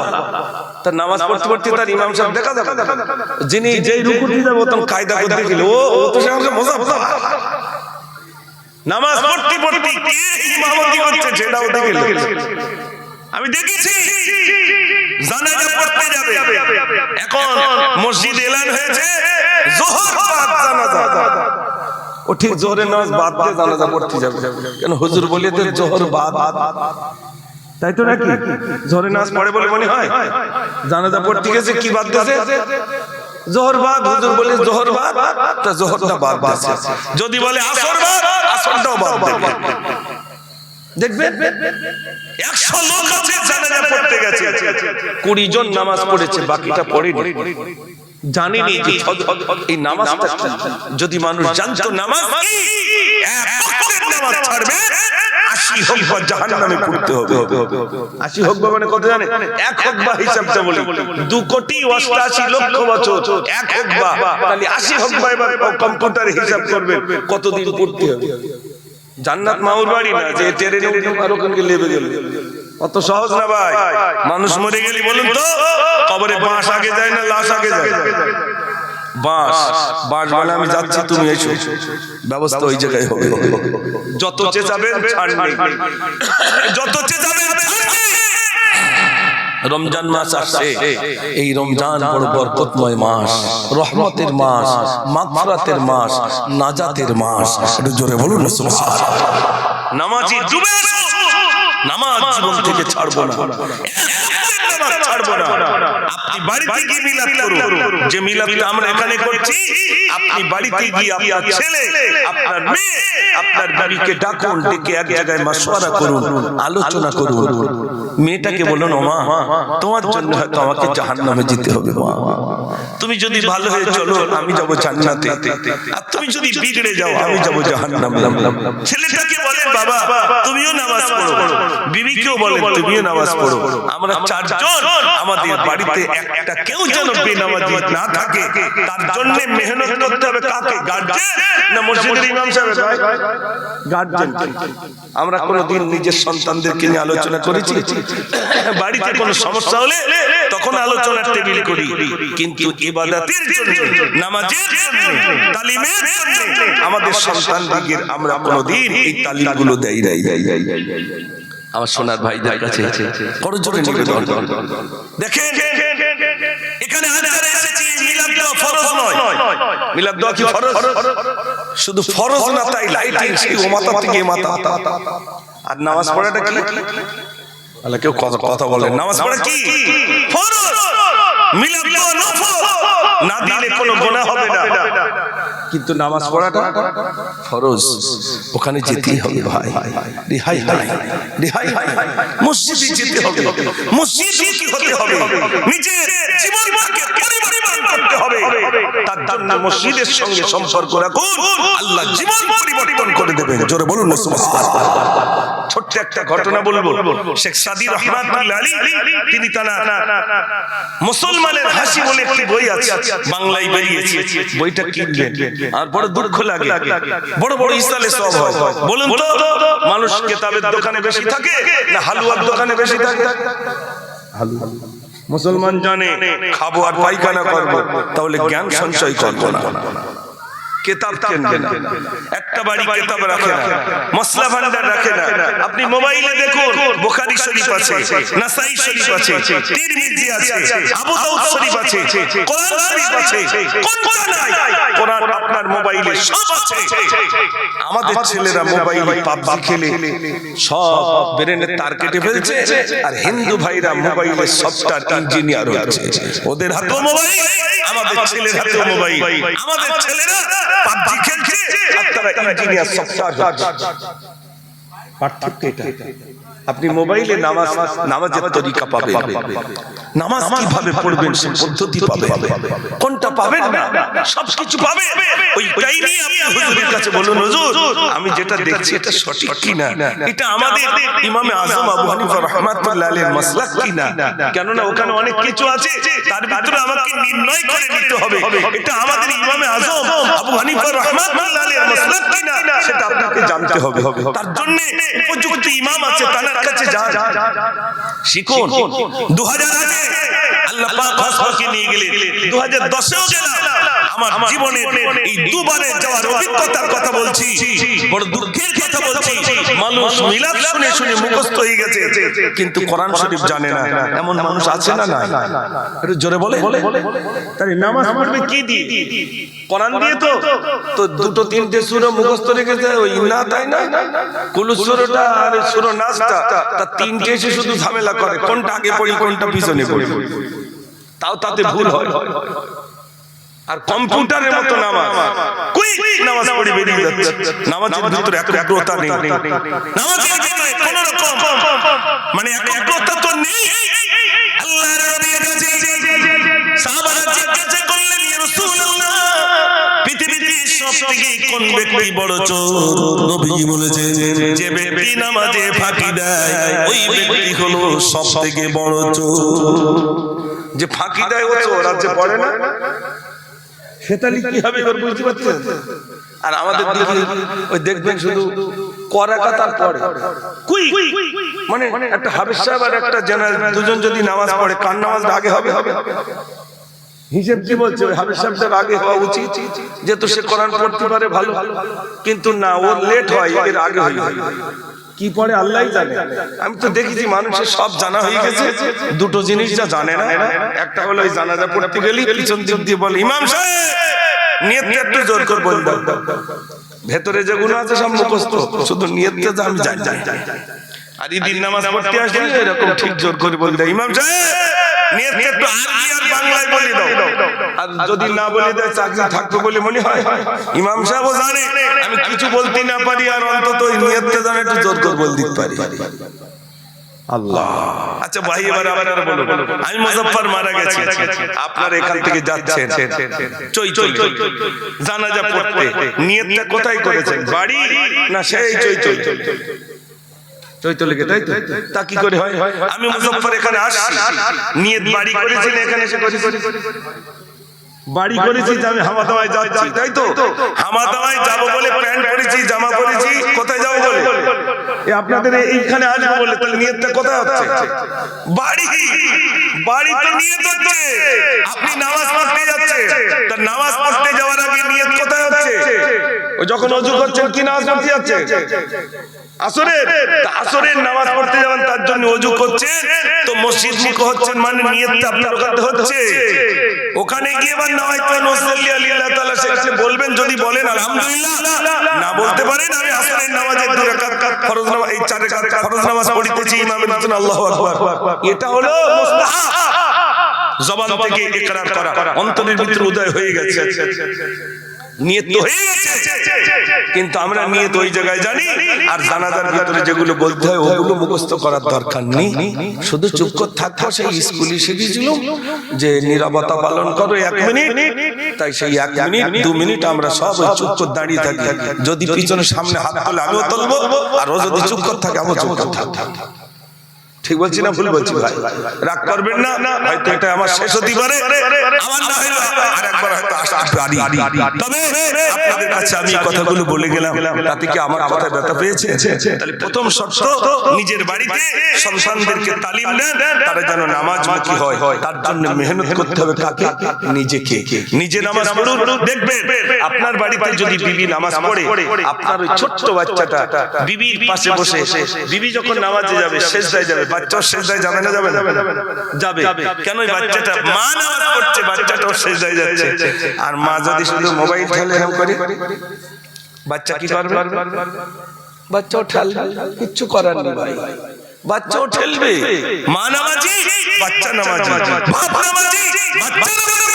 তার নামাজ পড়তে পড়তে তার ইমাম সাহেব দেখা যাবে, যিনি যেই রুকুটি যাবে তখন কায়দা করতে গেল ও তো সে মজা মজা নামাজ পড়তে পড়তে কে ইমামতি করছে সেটাও দেখে গেল। আমি দেখেছি জানাজা পড়তে যাবে, এখন মসজিদে এলান হয়েছে যোহর বাদ জানাজা, ও ঠিক জোহরের নামাজ বাদ দিয়ে জানাজা পড়তে যাবে, কেন হুজুর বলে তো জোহর বাদ, তাই তো নাকি? জোহরের নামাজ পড়ে বলে মনে হয়, জানাজা পড়তে গেছে কি বাদ দিয়েছে? জোহর বাদ। হুজুর বলে জোহর বাদ, তা জোহরটা বাদ আছে। যদি বলে আসর বাদ, আসরটাও বাদ দেবে। দেখবেন 100 লোক আছে জানাজা পড়তে গেছে, 20 জন নামাজ পড়েছে, বাকিটা পড়েনি। জানেনি যে এই নামাজটা যদি মানুষ জানতো নামাজ কি, এক ওয়াক্তের নামাজ ছাড়বে 80 হোক বা জাহান্নামে পড়তে হবে। 80 হোক বা মানে কত জানে? 1 হোক বা হিসাবটা বলি 2 কোটি 88 লক্ষ বছর, 1 হোক বা, তাহলে 80 হোক বা এবার কম্পিউটারে হিসাব করবে কতদিন পড়তে হবে। জান্নাত মাউর বাড়ি না যে ট্রেনে উঠে আর ওখানে লেবে গেল, অত সহজ না ভাই। মানুষ মরে গেলি বলুন তো কবরে বাঁশ আগে যায় না লাশ আগে যায়? বাঁশ বলে আমি যাচ্ছি তুমি এসো, ব্যবস্থা ওই জায়গায় হবে। যত চেঁচাবেন ছাড় নেই, যত চেঁচাবেন ছাড় নেই। রমজান মাস আসছে, এই রমজান বড় বরকতময় মাস, রহমতের মাস, মাগফিরাতের মাস, নাজাতের মাস। একটু জোরে বলুন না সুবহানাল্লাহ। নামাজি ডুবে এসো, নামাজ জীবন থেকে ছাড়বো না, ছাড়বো না। আপনি বাড়িতে গিয়ে মিলাদ করুন, যে মিলাদটা আমরা এখানে করছি, আপনি বাড়িতে গিয়ে আপনার ছেলে, আপনার মেয়ে, আপনার বাড়িকে ডাকুন, ডেকে এক জায়গায় মাশওয়ারা করুন, আলোচনা করুন। মেয়েটাকে বলুন ও মা, তোমার জন্য হয়তো আমাকে জাহান্নামে যেতে হবে মা, তুমি যদি ভালো হয়ে চলো আমি যাব জান্নাতে, আর তুমি যদি বিগড়ে যাও আমি যাব জাহান্নামে। ছেলেটাকে বলেন বাবা তুমিও নামাজ পড়ো, বিবিকেও বলেন তুমিও নামাজ পড়ো। আমরা 4 জন, আমাদের বাড়িতে একটা কেউ যেন বেনামাজি না থাকে, তার জন্য মেহনত করতে হবে। কাকে? গার্জিয়ান না মসজিদের ইমাম সাহেব? গার্জিয়ান। আমরা কোনদিন নিজের সন্তানদেরকে নিয়ে আলোচনা করেছি? বাড়িতে কোনো সমস্যা হলে তখন আলোচনার টেবিল করি, কিন্তু ইবাদতের জন্য, নামাজের জন্য, তালিমের জন্য আমাদের সন্তানদের আমরা কোনদিন এই তালিমগুলো দেই নাই। আমার সোনার ভাইদের কাছে করজোরে নিবেদন, দেখেন এখানে হাজারে এসেছি, মিলাদ দেওয়া ফরজ নয়। মিলাদ দেওয়া কি ফরজ? শুধু ফরজ না তাই লাইটিং সেই ও মাথা থেকে মাথা। আর নামাজ পড়াটা কি? আল্লাহ কেউ কথা বলেন, নামাজ পড়া কি ফরজ, মিলাদ দেওয়া নফল, না দিলে কোনো গুনাহ হবে না, কিন্তু নামাজ পড়াটা ফরজ। ওখানে যেতেই হবে ভাই, রিহাই নাই, রিহাই নাই। মসজিদে যেতে হবে, মসজিদে কি হতে হবে, নিজের জীবনকে পরিবার ইমান করতে হবে, তার জন্য মসজিদের সঙ্গে সম্পর্ক রাখুন, আল্লাহ জীবন পরিবর্তন করে দেবেন। জোরে বলুন না সুবহানাল্লাহ। ছোট্ট একটা ঘটনা বলবো। শেখ সাদী রহমাতুল্লাহ আলাইহি তিনি তার মুসলমানের হাসি বলে একটি বই আছে, বাংলায় বেরিয়েছে। বইটা কিনবেন আর বড় দুঃখ লাগে, বড় বড় ইসালে সব হয়। বলুন তো মানুষ কিতাবের দোকানে বেশি থাকে না হালুয়ার দোকানে বেশি থাকে? হালুয়া। মুসলমান জানে খাবো আর পায়খানা করবো, তাহলে জ্ঞান সঞ্চয় করবো না। কিতাব কিনবে না, একটা বাড়ি কিতাব রাখে না, মসলা ভান্ডার রাখে না। আপনি মোবাইলে দেখুন, বুখারী শরীফ আছে, নাসাই শরীফ আছে, তিরমিজি আছে, আবু দাউদ শরীফ আছে, কোরআন শরীফ আছে, কোনটা নাই? কোরআন আপনার মোবাইলে সব আছে। আমাদের ছেলেরা মোবাইলে পাবজি খেলে সব ব্রেনের তার কেটে ফেলছে, আর হিন্দু ভাইরা মোবাইলে সফটওয়্যার ইঞ্জিনিয়ার হচ্ছে। ওদের হাতে মোবাইল, আমাদের ছেলের হাতে মোবাইল। আমাদের ছেলেরা পাবজি খেলছে আর তারা ইঞ্জিনিয়ার সফটওয়্যার হচ্ছে। পার্থক্য এটা। আপনি মোবাইলে নামাজের তরিকা পাবেন, নামাজ কিভাবে পড়বেন সে পদ্ধতি পাবেন, কোনটা পাবেন না সবকিছু পাবেন। ওইটাই নিয়ে আপনি হুজুরের কাছে বলুন, হুজুর আমি যেটা দেখছি এটা সঠিক কিনা, এটা আমাদের ইমামে আজম আবু হানিফা রাহমাতুল্লাহ আলাইহির মাসলাক কিনা। কেননা ওখানে অনেক কিছু আছে, তার ভিতরে আমাকে নির্ণয় করে নিতে হবে এটা আমাদের ইমামে আজম আবু হানিফা রাহমাতুল্লাহ আলাইহির মাসলাক কিনা, সেটা আপনাকে জানতে হবে। তার জন্য উপযুক্ত ইমাম আছে, তার কাছে যান, শিখুন। 2000 আগে আল্লাহ পাক হাসকে নিয়ে গেলেন, 2010 এও গেলাম। আমার জীবনে এই দুবারে যাওয়ার অভিজ্ঞতার কথা বলছি, বড় দুঃখের কথা বলছি। মানুষ মিলাদ শুনে শুনে মুখস্থ হয়ে গেছে, কিন্তু কোরআন শরীফ জানে না। এমন মানুষ আছে না? না, একটু জোরে বলে। তাই নামাজ পড়বে কি দিয়ে? কোরআন দিয়ে। তো দুটো তিনটে সূরা মুখস্থ রেখেছে, ওই না তাই না, কুল সূরাটা আর সূরা নাসটা, তা তিনটে এসে শুধু ঝামেলা করে, কোনটা আগে পড়ি কোনটা পিছনে পড়ি, তাও তাতে ভুল হয়। আর কম্পিউটারের মতো নামাজ, কুইক নামাজ পড়ে বেরিয়ে যাচ্ছে। নামাজের ভিতরে একাগ্রতা নেই, নামাজের ভিতরে কোনো রকম মানে একাগ্রতা তো নেই। আল্লাহর নবীর কাছে সাহাবারা জিজ্ঞাসা করলেন, ইয়া রাসূলুল্লাহ পৃথিবীতে সবথেকে কোন ব্যক্তি বড় চোর? নবী বলেছেন, যে ব্যক্তি নামাজে ফাঁকি দেয় ওই ব্যক্তি হলো সবথেকে বড় চোর। যে ফাঁকি দেয় ও চোর, আর যে পড়ে না সেটা কি হবে এবার বুঝতে পারছেন? আর আমাদের দিকে ওই দেখবেন শুধু করাকাতার পড়ে, মানে একটা হাফেজ সাহেব আর একটা জেনারেল দুজন যদি নামাজ পড়ে, কার নামাজটা আগে হবে? হিসেব কি বলছে? ওই হাফেজ সাহেবটার আগে হওয়া উচিত, যেহেতু সে কোরআন পড়তে পারে ভালো। কিন্তু না, ওর লেট হয়, এর আগে হয়। কি পড়ে আল্লাহই জানে। আমি তো দেখেছি মানুষের সব জানা হয়ে গেছে, দুটো জিনিস যা জানে না। একটা হলো ওই জানাজা পড়তে গেলি পিছন দিক দিয়ে বলে, ইমাম সাহেব নিয়তটা একটু জোর করে বল দাও। ভেতরে যেগুলো আছে সব মুখস্থ, শুধু নিয়তটা যা আমি জানি। আর ঈদের নামাজ পড়তে আসলে এরকম ঠিক জোর করে বল দাও, ইমাম সাহেব নিয়তটা একটু আরবি আর বাংলায় বলে দাও। আর যদি না বলে দেয় চাকরি থাকবে বলে মনে হয়। ইমাম সাহেবও জানে আমি কিছু বলতে না পারি, আর অন্তত নিয়তটা জানে একটু জোর করে বল দিতে পারি। আল্লাহ। আচ্ছা ভাই, এবার আপনারা বলুন, আমি মুজাফফর মারা গেছি, আপনারা এখান থেকে যাচ্ছেন চই জানাজা পড়তে, নিয়তটা কোথায় করেছেন? বাড়ি না সেই চই চৈতলিকে? তাই তো। তা কি করে হয়? আমি মুজাফফর এখানে আসছি, নিয়ত বাড়ি করেছি না এখানে এসে করেছি? বাড়ি করেছি যে আমি হামাদাওয়ায় যাচ্ছি, তাই তো। হামাদাওয়ায় যাব বলে প্যান্ট পরেছি, জামা পরেছি, কোথায় যাব বলে? আপনাদের এইখানে আসবো বলে, তাহলে নিয়তটা কোথায় হচ্ছে? বাড়ি তো নিয়ত হচ্ছে। আপনি নামাজ পড়তে যাচ্ছেন, তা নামাজ পড়তে যাওয়ার আগে নিয়ত কোথায় হচ্ছে? ও যখন ওযু করছেন কি নামাজ পড়তে যাচ্ছেন? আসরের নামাজ পড়তে যাবেন, তার জন্য ওযু করছেন, তো মসজিদ মুখ হচ্ছেন, মানে নিয়তটা আপনার ওখানে হচ্ছে। ওখানে গিয়ে এবার নাওয়াইতু নসাল্লি আল্লাহ তাআলা সেখানে বলবেন, যদি বলেন আলহামদুলিল্লাহ, না বলতে পারেন আমি আসরের নামাজে 2 রাকাত ফরজ নামাজ, এই 4 রাকাত ফরজ নামাজ পড়তেছি, ইমামের পিছনে আল্লাহু আকবার। এটা হলো মুস্তাহাব। জবান থেকে ইকরার করা, অন্তরের ভিতরে উদয় হয়ে গেছে, নিয়ত তো হয়ে গেছে। কিন্তু আমরা নিয়ে তো ওই জায়গায় জানি। আর জানাজার ভিতরে যেগুলো বলতে হয় ওগুলো মুখস্থ করার দরকার নেই, শুধু চুপ করে থাকবো। সেই স্কুলে শিখেছিল যে নীরবতা পালন করো 1 মিনিট, তাই সেই 1 মিনিট 2 মিনিট আমরা সব চুপ করে দাঁড়িয়ে থাকি। যদি পিছনে সামনে হাত তোলে আমিও তুলবো, আর ও যদি চুপ করে থাকে আমিও চুপ করে থাকবো। ঠিক বলছি না ভুল বলছি ভাই? রাগ করবেন না, হয়তো এটা আমার শেষ হতে পারে, আমার না হলো আরেকবার হয়তো আসতে পারি। তবে আপনাদের কাছে আমি কথাগুলো বলে গেলাম, তাতে কি আমার কথা ব্যথা পেয়েছে? তাহলে প্রথম শর্ত, নিজের বাড়িতে সন্তানদেরকে তালিম দেন তারা যেন নামাজমুখী হয়। তার জন্য মেহনত করতে হবে কাকে? নিজেকে। নিজে নামাজ পড়ুন, দেখবেন আপনার বাড়িতে যদি বিবি নামাজ পড়ে, আপনার ওই ছোট্ট বাচ্চাটা বিবির পাশে বসে, বিবি যখন নামাজে যাবে সেজদায় যাবে, বাচ্চাও সেজদায় যাবে না? যাবে না? যাবে। কেন? ওই বাচ্চাটা মা নামাজ পড়ছে, বাচ্চাটাও সেজদায় যাচ্ছে। আর মা যদি শুধু মোবাইল ঠেলে এরকম করে, বাচ্চা কি করবে? বাচ্চাও ঠেলবে, কিচ্ছু করার নেই ভাই, বাচ্চাও ঠেলবে। মা নামাজি, বাচ্চা নামাজি, বাপ নামাজি, বাচ্চা নামাজি।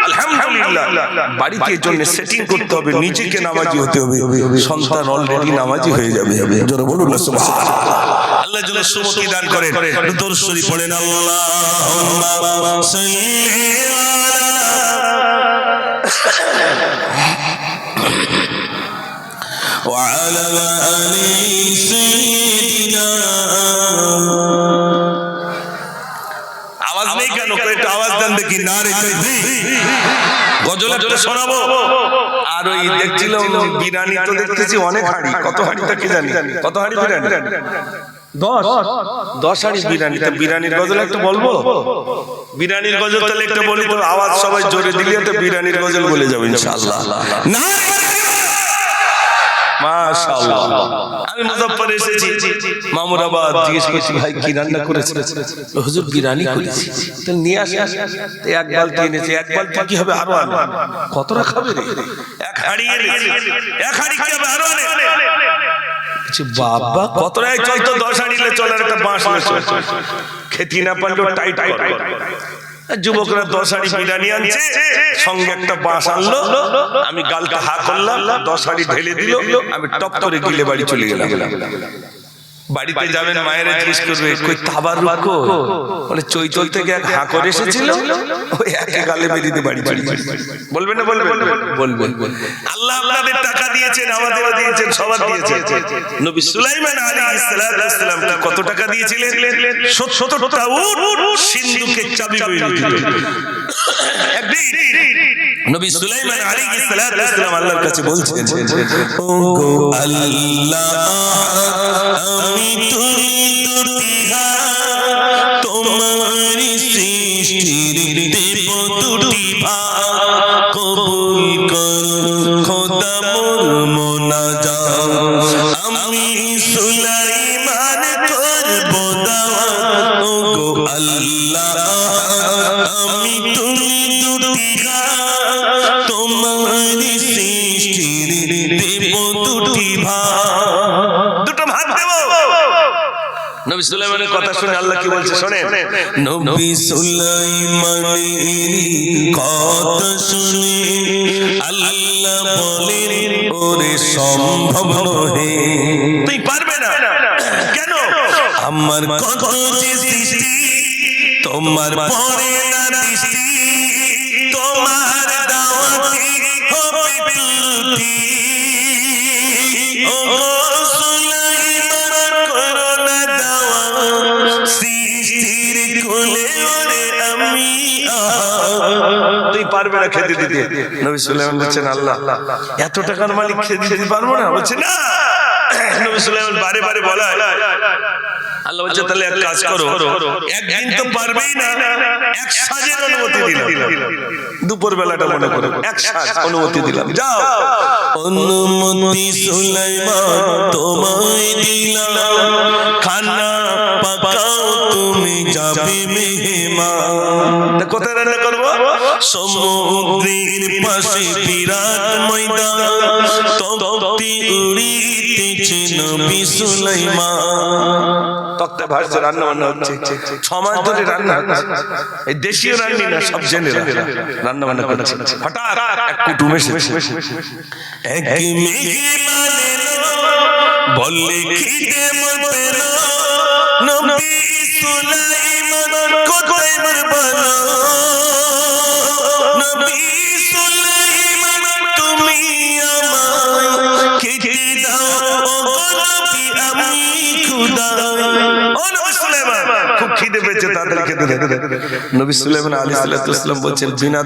আলহামদুলিল্লাহ, বাড়িতে এর জন্য সেটিং করতে হবে, নিজেকে নামাজি হতে হবে, সন্তান অলরেডি নামাজি হয়ে যাবে। জোরে বলুন না সুবহানাল্লাহ। আল্লাহ যেন সুমতি দান করেন। দরুদ শরীফ পড়েন, আল্লাহুম্মা সাল্লি ওয়া আলা আলি সাইয়্যিদিনা। আওয়াজ নেই কেন? একটু আওয়াজ দেন দেখি। নারে তাকবীর। গজল একটা শোনাবো। আর ওই দেখছিলাম বিরানি, তো দেখতেছি অনেক হাড়ি। কত হাড়িটা কি জানি? কত হাড়ি বিরানি? 10 হাড়ি বিরানি। তা বিরানির গজল একটা বলবো? বিরানির গজল তাহলে একটা বলি তো, আওয়াজ সবাই জোরে দিলে তো বিরানির গজল বলে যাবে ইনশাআল্লাহ। না মাশাআল্লাহ। আমি মুজাফফর এসেছি, মামুরাবাদ, জিজ্ঞেস করছি ভাই কি রান্না করেছে? হুজুর বিরানি করেছি। তো নিয়ে আসি। এক বালতি এনেছে। এক বালতি কি হবে? আরো আনে। কতটা খাবে রে? এক হাড়ি এনেছে। এক হাড়ি কি হবে? আরো আনে। বাবা কতটাই চল তো, 10 হাড়ি নিলে চল, আর একটা বাঁশ খেতি না পারলেও টাইট কর। যুবকরা 10 হাড়ি বিরিয়ানি আনছে, সঙ্গে একটা বাঁশ আনলো। আমি গালটা হা করলাম, 10 হাড়ি ঢেলে দিল, আমি টপ করে গিলে বাড়ি চলে গেলাম। বাড়িতে যাবেন, মায়ের জিজ্ঞেস করবে কই তাবারুক কো? বলে চৈতল থেকে এক হা করে এসেছিল, ওই একে গালে বেরিয়ে বাড়ি চলে গেছে। বলবেন না? বলবেন। আল্লাহ আপনাদের টাকা দিয়েছেন, আমাদেরও দিয়েছেন, সবার দিয়েছেন। নবী সুলাইমান আলাইহিস সালাম কত টাকা দিয়েছিলেন? 70টা উট সিন্ধুকের চাবি বইয়ে দিল। একদিন নবী সুলাইমান আলাইহিস সালাম আল্লাহর কাছে বলছেন, ও গো আল্লাহ, আমি তুমি দুটিহা তোমার সৃষ্টির দেব দুটি ভাগ, কবুল কর খোদা মোর মুনাজাত। আমি সুলাইমান করব দাওয়াত, ও গো আল্লাহ, আমি তুমি দুটিহা তোমার সৃষ্টির দেব দুটি ভাগ। দুটো ভাগ দেব। নবী সুলাইমানের কথা শুনে আল্লাহ কি বলছে শোনেন। নবী সুলাইমানের কথা শুনে আল্লাহ বলেন, ওরে সম্ভব নহে, তুই পারবে না। কেন? আমার কত যে সৃষ্টি, তোমার পরে না দৃষ্টি, তোমার দাওয়াতে হবে ত্রুটি। ও সুলাইমান করোনা দাওয়াত, সৃষ্টির কোলে ওরে আমি। তুই পারবে না খেতে দিতে। নবী সুলাইমান বলছেন, আল্লাহ এত টাকার মালিক খেতে দিতে পারবো না? বলছে না। নবী সুলাইমান বারে বারে বলা, আল্লাহ বলছে তাহলে এক কাজ করো, একদিন তো পারবেই না, এক সাজের অনুমতি দিলাম। দুপুর বেলাটা মনে করো, এক সাজ অনুমতি দিলাম, যাও। অনুমতি সুলাইমান তোমায় দিলাম, খানা পাকাও তুমি যাবে মেহমান। কোথায় রান্না করবো? সমুদ্রের পাশে বিরাট ময়দান, তপ্তি উড়িতেছে নবী সুলাইমান। তক্তা ভাসছে, রান্না বান্না হচ্ছে, 6 মাস ধরে রান্না হচ্ছে। এই দেশীয় রান্নি না, সব জেনে রান্না বান্না করছে। হঠাৎ এক কুটুম এসেছে, এক মেহমান এলো, বললে খিদে মতে না, নবী সুলাইমান কোথায় মারবানা, নবী সুলাইমান তুমি আমায় খেতে দাও, ও নবী আমি খুদা। ও নবী সুলাইমান খুব খিদে পেয়েছে, তাড়াতাড়ি খেতে দে। নবী সুলাইমান আলাইহিস সালাম বলছেন, বিনা